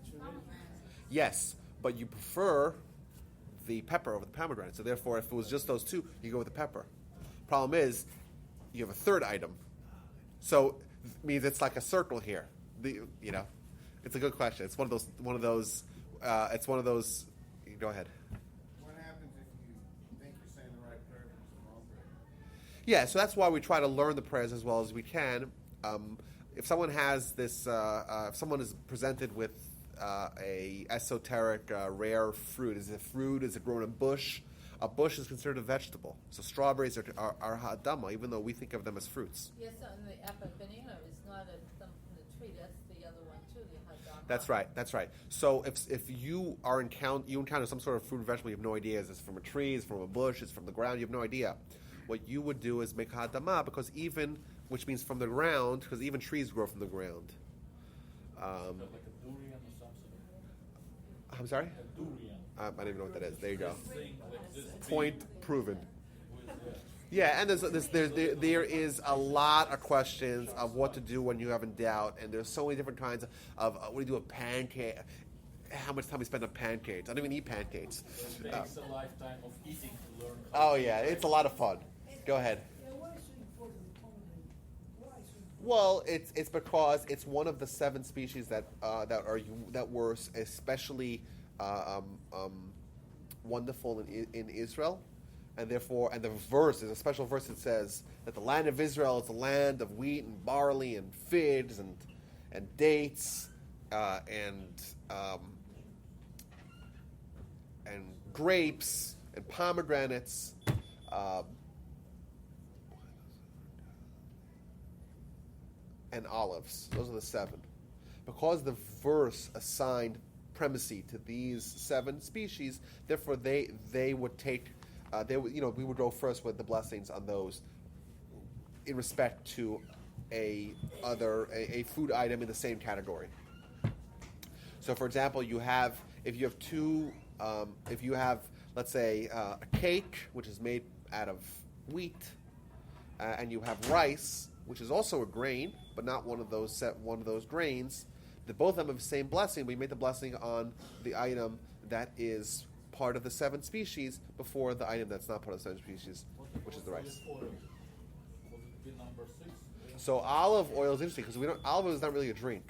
Yes, but you prefer the pepper over the pomegranate. So therefore, if it was just those 2, you go with the pepper. Problem is, you have a 3rd item. So it means it's like a circle here. It's a good question. It's one of those. It's one of those. Go ahead. What happens if you think you're saying the right prayer but it's the wrong prayer? Yeah, so that's why we try to learn the prayers as well as we can. If someone has this, if someone is presented with a esoteric rare fruit, is it grown in a bush? A bush is considered a vegetable. So strawberries are hadama, even though we think of them as fruits. Yes, and the apple banana is not from the tree, that's the other one too, the hadama. That's right. So if you encounter some sort of fruit or vegetable, you have no idea, is this from a tree, is it from a bush, is it from the ground, you have no idea. What you would do is make hadama, which means from the ground, because even trees grow from the ground. Like a durian or something. I'm sorry? A durian. I don't even know what that is. There you go. Thing like this Point big proven. with, Yeah, and there is a lot of questions of what to do when you have in doubt, and there's so many different kinds of what do you do with pancake? How much time we spend on pancakes? I don't even eat pancakes. It takes a lifetime of eating to learn how Oh yeah, it's a lot of fun. Go ahead. Well, it's because it's one of the 7 species that were especially wonderful in Israel, and therefore, and the verse is a special verse that says that the land of Israel is the land of wheat and barley and figs and dates and grapes and pomegranates. And olives. Those are the 7. Because the verse assigned primacy to these 7 species, therefore they would take we would go first with the blessings on those in respect to a food item in the same category. So for example, if you have let's say a cake which is made out of wheat, and you have rice, which is also a grain, but not one of those grains. Both of them have the same blessing. We made the blessing on the item that is part of the 7 species before the item that's not part of the 7 species, which is the rice. oil. Would it be number 6? So olive oil is interesting because olive oil is not really a drink.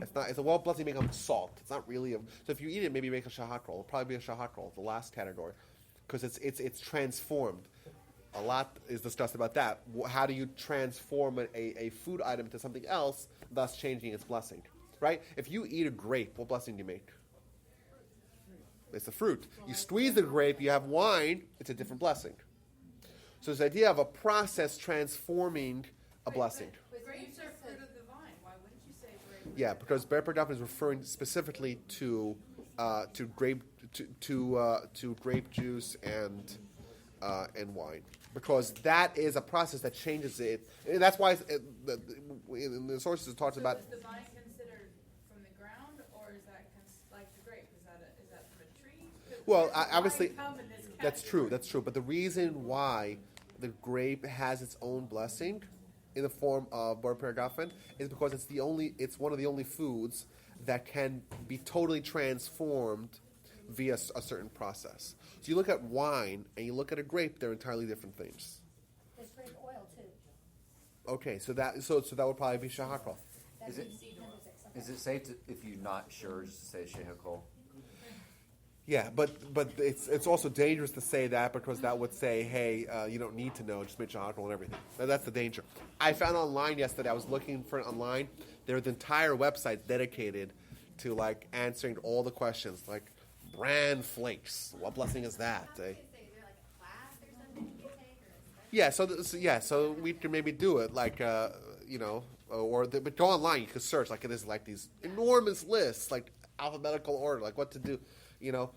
It's a blessing you make on salt. It's not really so if you eat it, maybe you make a shahak roll. It'll probably be a shahak roll, the last category, because it's transformed. A lot is discussed about that. How do you transform a food item to something else, thus changing its blessing? right? If you eat a grape, what blessing do you make? It's the fruit. You squeeze the grape, you have wine, it's a different blessing. So this idea of a process transforming a blessing. Grapes are fruit of the vine, why wouldn't you say grape? Yeah, because Ber Perdaf is referring specifically to grape to grape juice and wine, because that is a process that changes it. And that's why in the sources it talks So about. is the vine considered from the ground, or is that like the grape? Is that from a tree? Well, Does the obviously, vine come in this that's category? true. That's true. But the reason why the grape has its own blessing in the form of Ber Pergafen is because it's one of the only foods that can be totally transformed via a certain process. So you look at wine and you look at a grape; they're entirely different things. There's grape oil too. Okay, so that would probably be shahakal. That's Is it- in seed oil. Is it safe to, if you're not sure, just to say shehakol? Yeah, but it's also dangerous to say that, because that would say, hey, you don't need to know, just make shahakal and everything. That's the danger. I found online yesterday, I was looking for it online, there's entire websites dedicated to like answering all the questions, like bran flakes. What blessing is that? So we can maybe do it like but go online. You can search like it is like these enormous lists, like alphabetical order, like what to do. But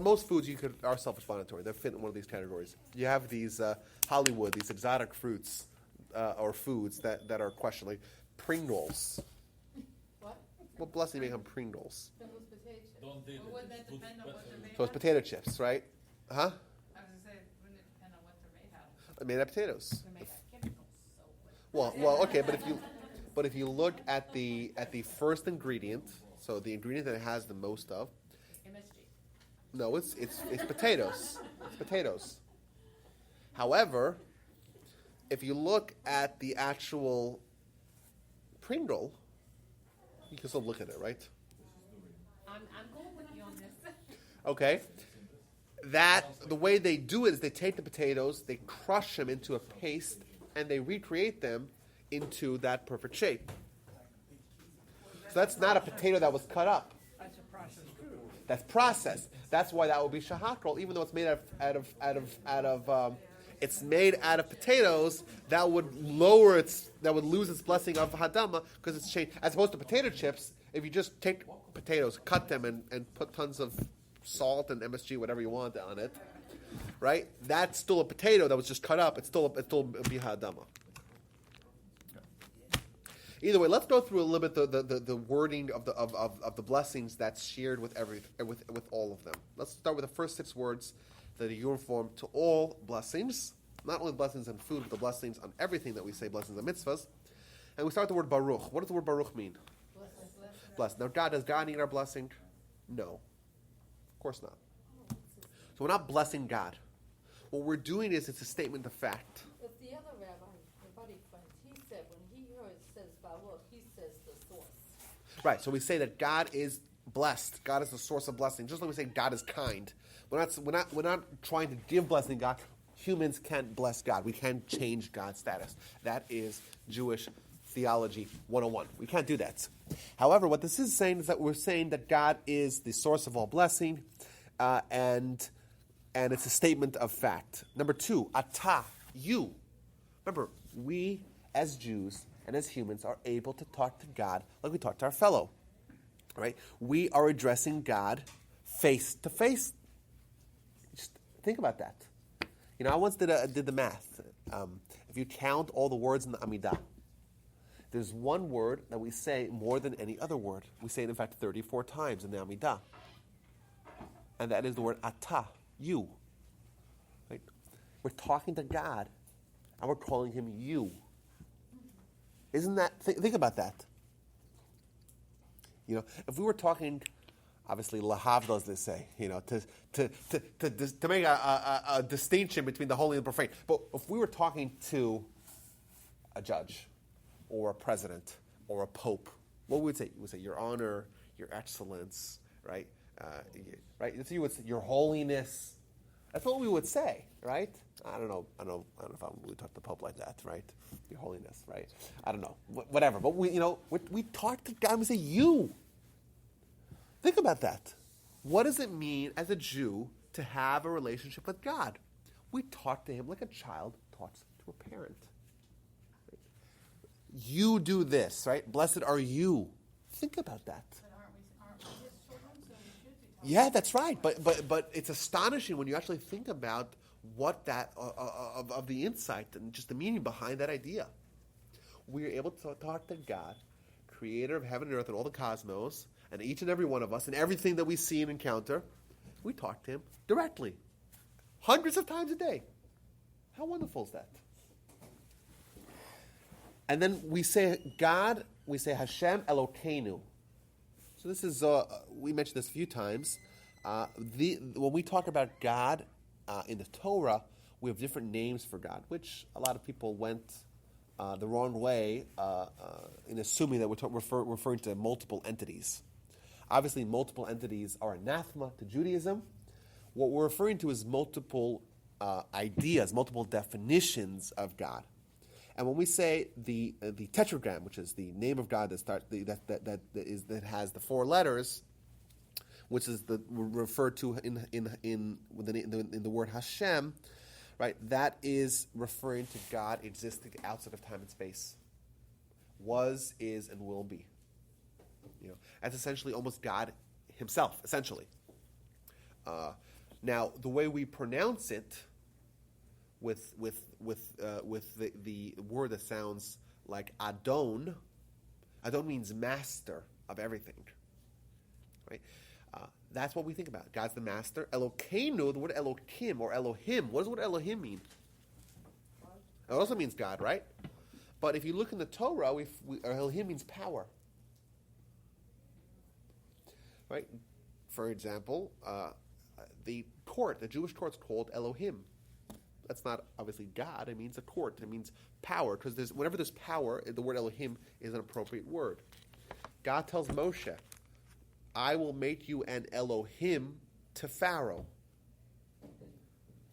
most foods are self-explanatory. They fit in one of these categories. You have these Hollywood, these exotic fruits or foods that are questioned, like Pringles. What? What blessing make on Pringles? Pringles potato chips. Don't do Or would that depend on what they're made So it's out of? potato chips, right? Huh? I was gonna say, wouldn't it depend on what they're made out of? Made out of potatoes. They're made out of chemicals, so. Well, okay, but if you look at the first ingredient, so the ingredient that it has the most of, MSG. no, it's potatoes. It's potatoes. However, if you look at the actual Pringle, you can still look at it, right? I'm going with you on this. Okay. That the way they do it is they take the potatoes, they crush them into a paste, and they recreate them into that perfect shape. So that's not a potato that was cut up. That's a process too. That's processed. That's why that would be shahakal, even though it's made it's made out of potatoes. That would lose its blessing of hadama because it's changed. As opposed to potato chips, if you just take potatoes, cut them, and put tons of salt and MSG, whatever you want, on it, right? That's still a potato that was just cut up. It's still be hadama. Either way, let's go through a little bit the wording of the blessings that's shared with with all of them. Let's start with the first 6 words that are uniform to all blessings, not only blessings on food, but the blessings on everything that we say blessings on mitzvahs. And we start with the word baruch. What does the word baruch mean? Blessed. Now, does God need our blessing? No, of course not. So we're not blessing God. What we're doing is it's a statement of fact. But the other rabbi, my buddy friend, he said when he says Baruch, he says the source. Right, so we say that God is blessed. God is the source of blessing. Just like we say God is kind. We're not trying to give blessing God. Humans can't bless God. We can't change God's status. That is Jewish theology 101. We can't do that. However, what this is saying is that we're saying that God is the source of all blessing, and it's a statement of fact. Number 2, ata, you. Remember, we as Jews and as humans are able to talk to God like we talk to our fellow. Right? We are addressing God face to face. Just think about that. I once did the math. If you count all the words in the Amidah, there's one word that we say more than any other word. We say it, in fact, 34 times in the Amidah. And that is the word ata, you. Right? We're talking to God, and we're calling him you. Isn't that, think about that. If we were talking, obviously, lahavdil, as they say, to make a distinction between the holy and the profane. But if we were talking to a judge, or a president, or a pope, what would we say? We would say, Your Honor, Your Excellence, right? Right? So you would say, Your Holiness, That's what we would say, right? I don't know if I'm really talk to the Pope like that, right? Your Holiness, right? I don't know, whatever. But we talk to God and we say, "You." Think about that. What does it mean as a Jew to have a relationship with God? We talk to Him like a child talks to a parent. You do this, right? Blessed are you. Think about that. But aren't we his children, so we should be talking. Yeah, that's right. But it's astonishing when you actually think about what that of the insight and just the meaning behind that idea. We are able to talk to God, creator of heaven and earth and all the cosmos, and each and every one of us, and everything that we see and encounter. We talk to Him directly, hundreds of times a day. How wonderful is that? And then we say God, we say Hashem Elokeinu. So this is, we mentioned this a few times. When we talk about God in the Torah, we have different names for God, which a lot of people went the wrong way in assuming that we're referring to multiple entities. Obviously, multiple entities are anathema to Judaism. What we're referring to is multiple ideas, multiple definitions of God. And when we say the tetragram, which is the name of God that has the 4 letters, which is referred to in the word Hashem, right? That is referring to God existing outside of time and space, was, is, and will be. That's essentially almost God Himself. Essentially, now the way we pronounce it, with the word that sounds like Adon. Adon means master of everything, right? That's what we think about. God's the master. Elokeinu, the word Elokim or Elohim. What does the word Elohim mean? It also means God, right? But if you look in the Torah, Elohim means power, right? For example, the Jewish court is called Elohim. That's not obviously God. It means a court. It means power. Because whenever there's power, the word Elohim is an appropriate word. God tells Moshe, "I will make you an Elohim to Pharaoh."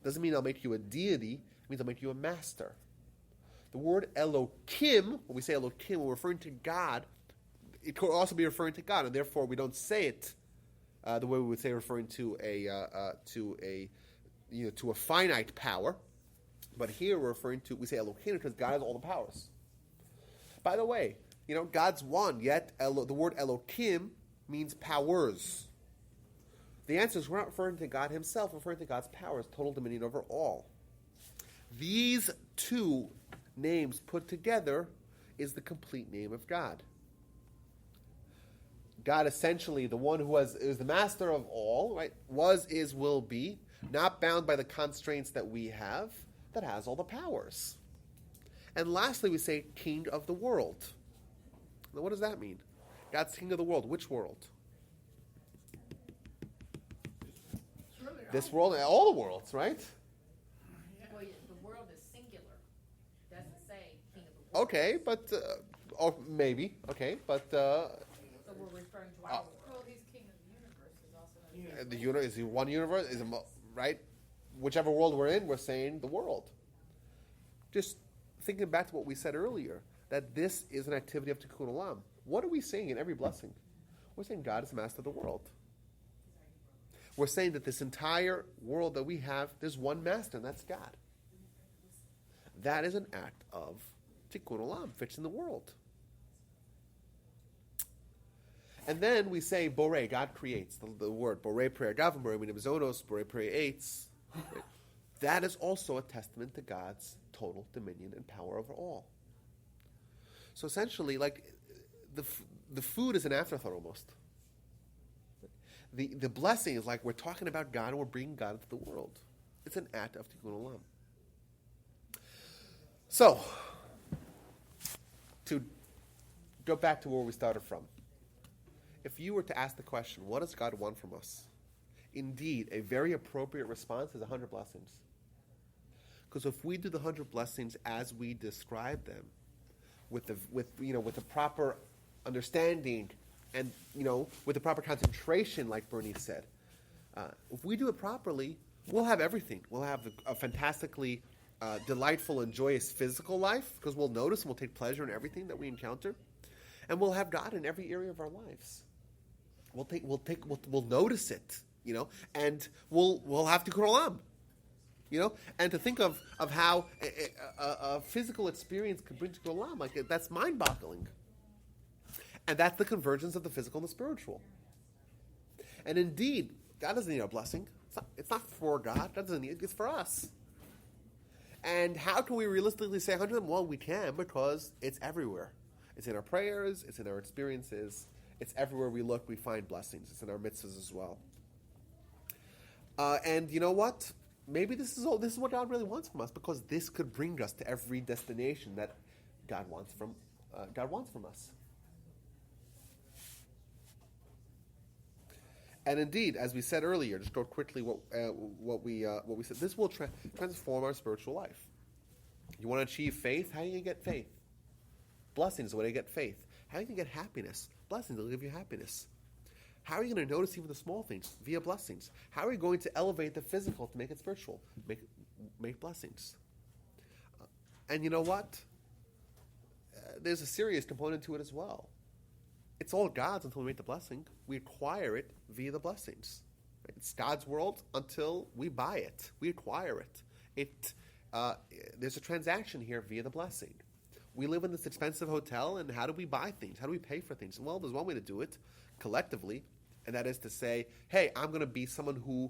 Doesn't mean I'll make you a deity. It means I'll make you a master. The word Elokim, when we say Elokim, we're referring to God. It could also be referring to God, and therefore we don't say it the way we would say referring to a finite power, but here we say Elohim because God has all the powers. By the way, God's one, yet the word Elokim means powers. The answer is we're not referring to God Himself, we're referring to God's powers, total dominion over all. These 2 names put together is the complete name of God. God essentially, the one who is the master of all, right? Was, is, will be, not bound by the constraints that we have, that has all the powers. And lastly, we say king of the world. Now, what does that mean? God's king of the world. Which world? This world and all the worlds, right? Well, the world is singular. It doesn't say king of the world. Okay, but maybe. Okay, but So we're referring to our world. Well, he's king of the universe is also not is he one universe? Right? Whichever world we're in, we're saying the world. Just thinking back to what we said earlier, that this is an activity of Tikkun Olam. What are we saying in every blessing? We're saying God is the master of the world. We're saying that this entire world that we have, there's one master, and that's God. That is an act of Tikkun Olam, fixing the world. And then we say Borei, God creates. The word Borei Prayer Gavim, Borei Minim Zonos, Borei Prayer Eitz. That is also a testament to God's total dominion and power over all. So essentially, like the food is an afterthought almost. The blessing is like we're talking about God and we're bringing God into the world. It's an act of Tikkun Olam. So, to go back to where we started from. If you were to ask the question, what does God want from us? Indeed, a very appropriate response is 100 blessings. Because if we do the 100 blessings as we describe them, with the proper understanding and with the proper concentration, like Bernie said, if we do it properly, we'll have everything. We'll have a fantastically delightful and joyous physical life because we'll notice and we'll take pleasure in everything that we encounter, and we'll have God in every area of our lives. We'll notice it, and we'll have Tikkun Olam, and to think of how a physical experience could bring Tikkun Olam, like that's mind-boggling, and that's the convergence of the physical and the spiritual. And indeed, God doesn't need our blessing. It's not for God. God doesn't need it. It's for us. And how can we realistically say 100 of them? Well, we can because it's everywhere. It's in our prayers. It's in our experiences. It's everywhere we look, we find blessings. It's in our mitzvahs as well. And you know what? Maybe this is what God really wants from us because this could bring us to every destination that God wants from us. And indeed, as we said earlier, just go quickly what we said. This will transform our spiritual life. You want to achieve faith? How are you going to get faith? Blessings is the way to get faith. How are you going to get happiness? Blessings will give you happiness. How are you going to notice even the small things? Via blessings. How are you going to elevate the physical to make it spiritual? Make blessings. And you know what? There's a serious component to it as well. It's all God's until we make the blessing. We acquire it via the blessings. Right? It's God's world until we buy it. We acquire it. There's a transaction here via the blessing. We live in this expensive hotel, and how do we buy things? How do we pay for things? Well, there's one way to do it collectively, and that is to say, hey, I'm going to be someone who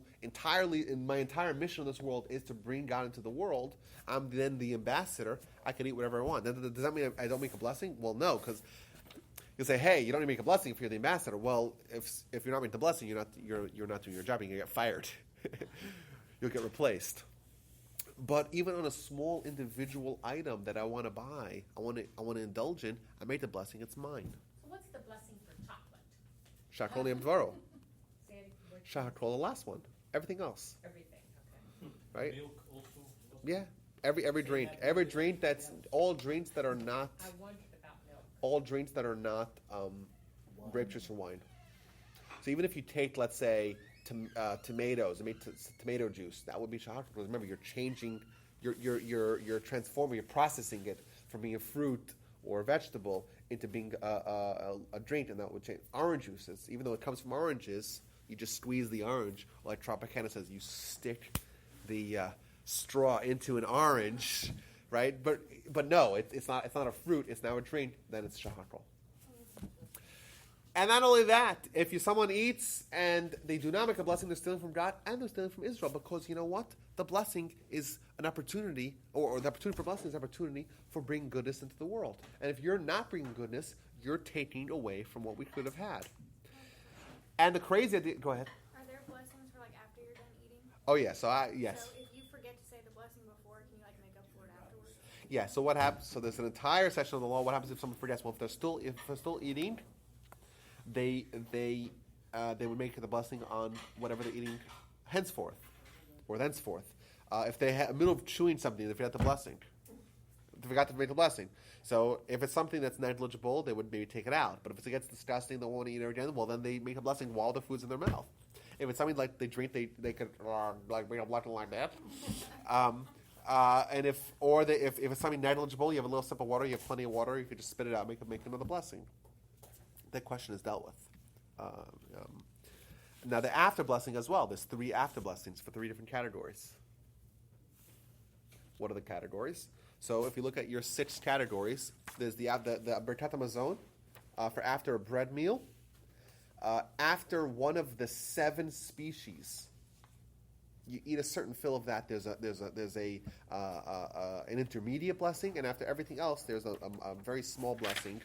my entire mission in this world is to bring God into the world. I'm then the ambassador. I can eat whatever I want. Does that mean I don't make a blessing? Well, no, because you say, hey, you don't need to make a blessing if you're the ambassador. Well, if you're not making the blessing, you're not doing your job. You're going to get fired. You'll get replaced. But even on a small individual item that I want to buy, I want to indulge in, I make the blessing. It's mine. So what's the blessing for chocolate? Shakol Yom Dvaro. Sandy, what- Shakol, the last one. Everything else, Everything, okay. right? Milk also. Yeah. Every drink that's all drinks that are not I wondered about milk. all drinks that are not grape juice or wine. So even if you take, let's say, tomatoes and make tomato juice, that would be shahar. Because remember, you're changing, you're transforming, you're processing it from being a fruit or a vegetable into being a drink, and that would change. Orange juices, even though it comes from oranges, you just squeeze the orange. Like Tropicana says, you stick the straw into an orange, right? But no, it's not a fruit. It's now a drink. Then it's shahakol. And not only that, if someone eats and they do not make a blessing, they're stealing from God and they're stealing from Israel, because you know what? The blessing is an opportunity, or the opportunity for blessing is an opportunity for bringing goodness into the world. And if you're not bringing goodness, you're taking away from what we could have had. And the crazy idea, go ahead. Are there blessings for like after you're done eating? Oh yeah, yes. So if you forget to say the blessing before, can you like make up for it afterwards? Yeah, so what happens, so there's an entire section of the law. What happens if someone forgets? Well, if they're still eating, they would make the blessing on whatever they're eating henceforth or thenceforth. If they in the middle of chewing something, they forgot the blessing. They forgot to make the blessing. So if it's something that's negligible, they would maybe take it out. But if it gets disgusting, they won't eat it again. Well, then they make a blessing while the food's in their mouth. If it's something like they drink, they could like make a blessing like that. And if it's something negligible, you have a little sip of water, you have plenty of water, you could just spit it out, make another blessing. That question is dealt with. Now the after blessing as well. There's 3 after blessings for 3 different categories. What are the categories? So if you look at your 6 categories, there's the Birkat Hamazon for after a bread meal, after one of the 7 species. You eat a certain fill of that. There's an intermediate blessing, and after everything else, there's a very small blessing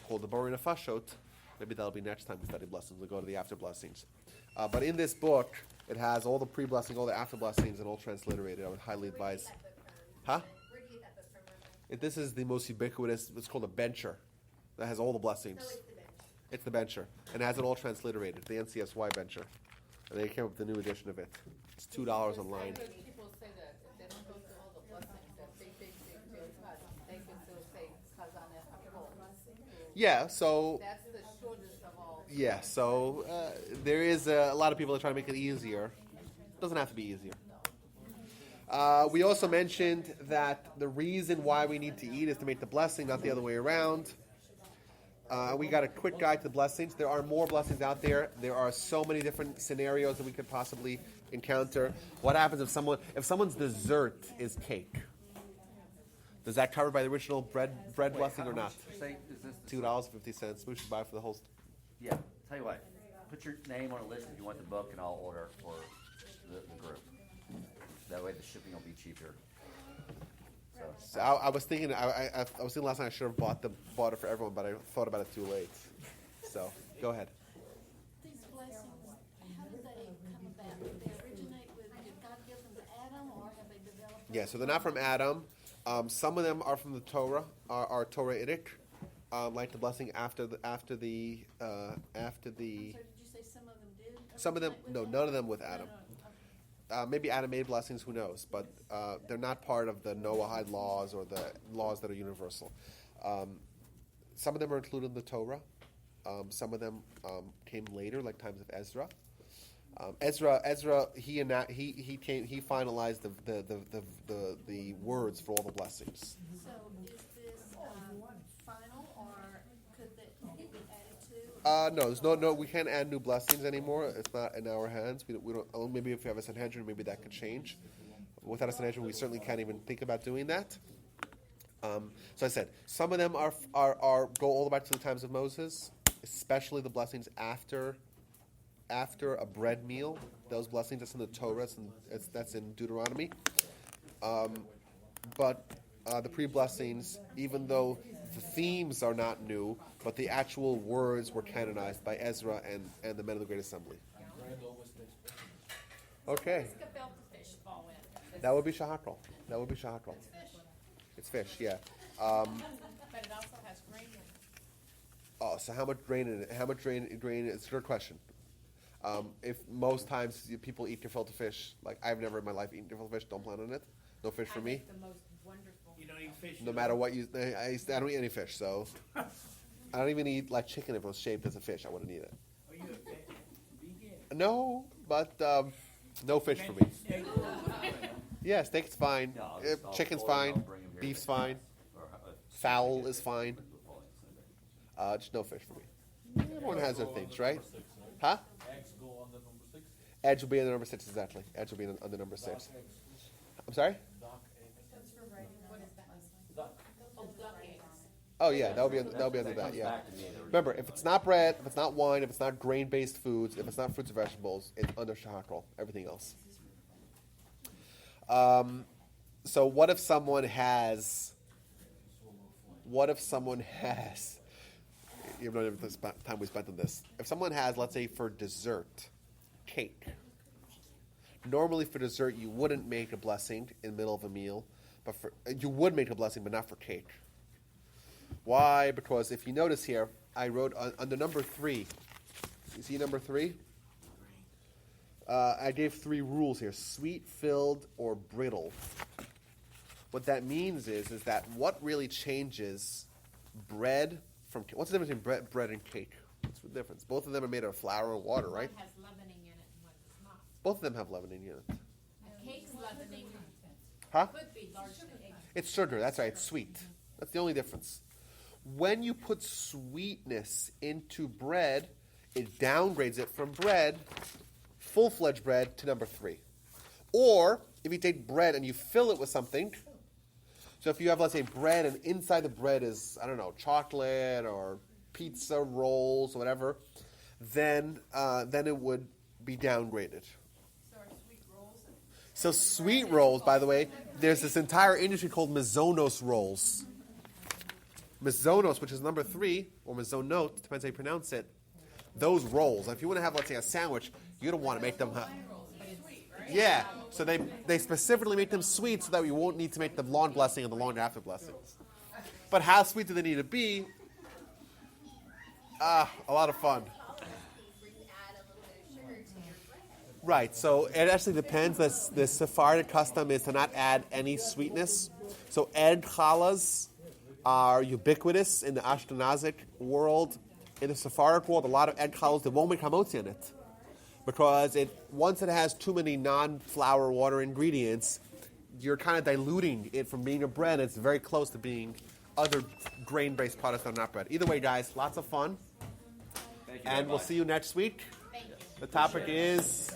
called the Borei Nefashot. Maybe that'll be next time we study blessings. We'll go to the after blessings. But in this book, it has all the pre-blessing, all the after blessings, and all transliterated. I would highly advise. Huh? Where do you get that from, Rabbi? This is the most ubiquitous. It's called a bencher. That has all the blessings. So it's the bench. It's the bencher, and it has it all transliterated. The NCSY bencher, and they came up with a new edition of it. It's $2 online. Because people say that if they don't go through all the blessings, that big cut, they can still say Chazaneh HaKol. Yeah. So. That's the shortest of all. Yeah. So there is a lot of people that try to make it easier. Doesn't have to be easier. We also mentioned that the reason why we need to eat is to make the blessing, not the other way around. We got a quick guide to the blessings. There are more blessings out there. There are so many different scenarios that we could possibly encounter. What happens if someone's dessert is cake? Does that cover by the original bread blessing or not? Say, is this $2.50. We should buy for the whole. Yeah, tell you what, put your name on a list if you want the book, and I'll order for the group. That way the shipping will be cheaper. So I was thinking. I was thinking last night I should have bought it for everyone, but I thought about it too late. So go ahead. These blessings, how did they come about? Did they originate did God give them to Adam, or have they developed? Yeah, so they're not from Adam. Some of them are from the Torah, are Torahitic, like the blessing after the. So did you say some of them did? Some of them, originate with no, Adam? none of them with Adam. No. Maybe Adam made blessings, who knows? But they're not part of the Noahide laws or the laws that are universal. Some of them are included in the Torah. Some of them came later, like times of Ezra. Ezra, he finalized the words for all the blessings. So is this final, or could that be added to? No, no. We can't add new blessings anymore. It's not in our hands. We don't. Maybe if we have a Sanhedrin, maybe that could change. Without a Sanhedrin, we certainly can't even think about doing that. So I said some of them are go all the way back to the times of Moses, especially the blessings after a bread meal. Those blessings, that's in the Torah, that's in Deuteronomy. But the pre-blessings, even though the themes are not new, but the actual words were canonized by Ezra and the men of the Great Assembly. Okay. Where's gefilte fish fall in? That would be shahakal. It's fish, yeah. But it also has grain in it. Oh, so how much grain in it? How much grain? It's a good question. If most times people eat gefilte fish, like I've never in my life eaten gefilte fish, don't plan on it. No fish for I me. make the most wonderful. You don't eat fish? No matter what you, I don't eat any fish, so I don't even eat like chicken if it was shaped as a fish. I wouldn't eat it. Are you a vegan? No, but no fish for me. Steak? Yeah, steak's fine. Yeah, I'll Chicken's order and I'll fine. bring 'em here. Beef's fine. Or, Fowl is fine. Just no fish for me. Everyone has their things, right? Huh? Eggs go on the number 6. Edge will be on the number 6 exactly. Edge will be on the number 6. I'm sorry. Duck eggs. That's for writing. What is that? Duck. Oh, duck eggs. Oh yeah, that'll be under that. Yeah. Remember, if it's not bread, if it's not wine, if it's not grain-based foods, if it's not fruits and vegetables, it's under shahakal. Everything else. So what if someone has? You don't have the time we spent on this. If someone has, let's say, for dessert, cake. Normally, for dessert, you wouldn't make a blessing in the middle of a meal, but you would make a blessing, but not for cake. Why? Because if you notice here, I wrote under number 3. You see number 3? I gave 3 rules here: sweet, filled, or brittle. What that means is that what really changes bread from what's the difference between bread and cake? What's the difference? Both of them are made of flour and water, right? One has leavening in it and one does not. Both of them have leavening in it. A cake's leavening Huh? could be largely egg. It's sugar. That's right. It's sweet. That's the only difference. When you put sweetness into bread, it downgrades it from bread, full-fledged bread, to number 3. Or if you take bread and you fill it with something. So if you have, let's say, bread, and inside the bread is, I don't know, chocolate or pizza rolls or whatever, then it would be downgraded. So are sweet rolls? So sweet rolls, by the way, there's this entire industry called Mazonos rolls. Mazonos, which is number 3, or Mazonot, depends how you pronounce it. Those rolls, if you want to have, let's say, a sandwich, you don't want to make them. Yeah, so they specifically make them sweet so that we won't need to make the long blessing and the long after blessings. But how sweet do they need to be? A lot of fun. Right, so it actually depends. The Sephardic custom is to not add any sweetness. So egg challahs are ubiquitous in the Ashkenazic world. In the Sephardic world, a lot of egg challahs, they won't make hamotzi in it. because once it has too many non-flour water ingredients, you're kind of diluting it from being a bread. It's very close to being other grain-based products that are not bread. Either way, guys, lots of fun. Thank you And very we'll much. see you next week. Thank you. The topic is.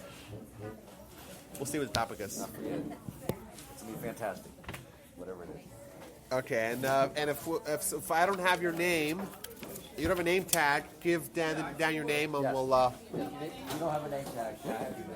We'll see what the topic is. Not forget. It's gonna be fantastic, whatever it is. Okay, and if I don't have your name, you don't have a name tag. Give Dan your name, and Yes. we'll. You don't have a name tag. I have your name.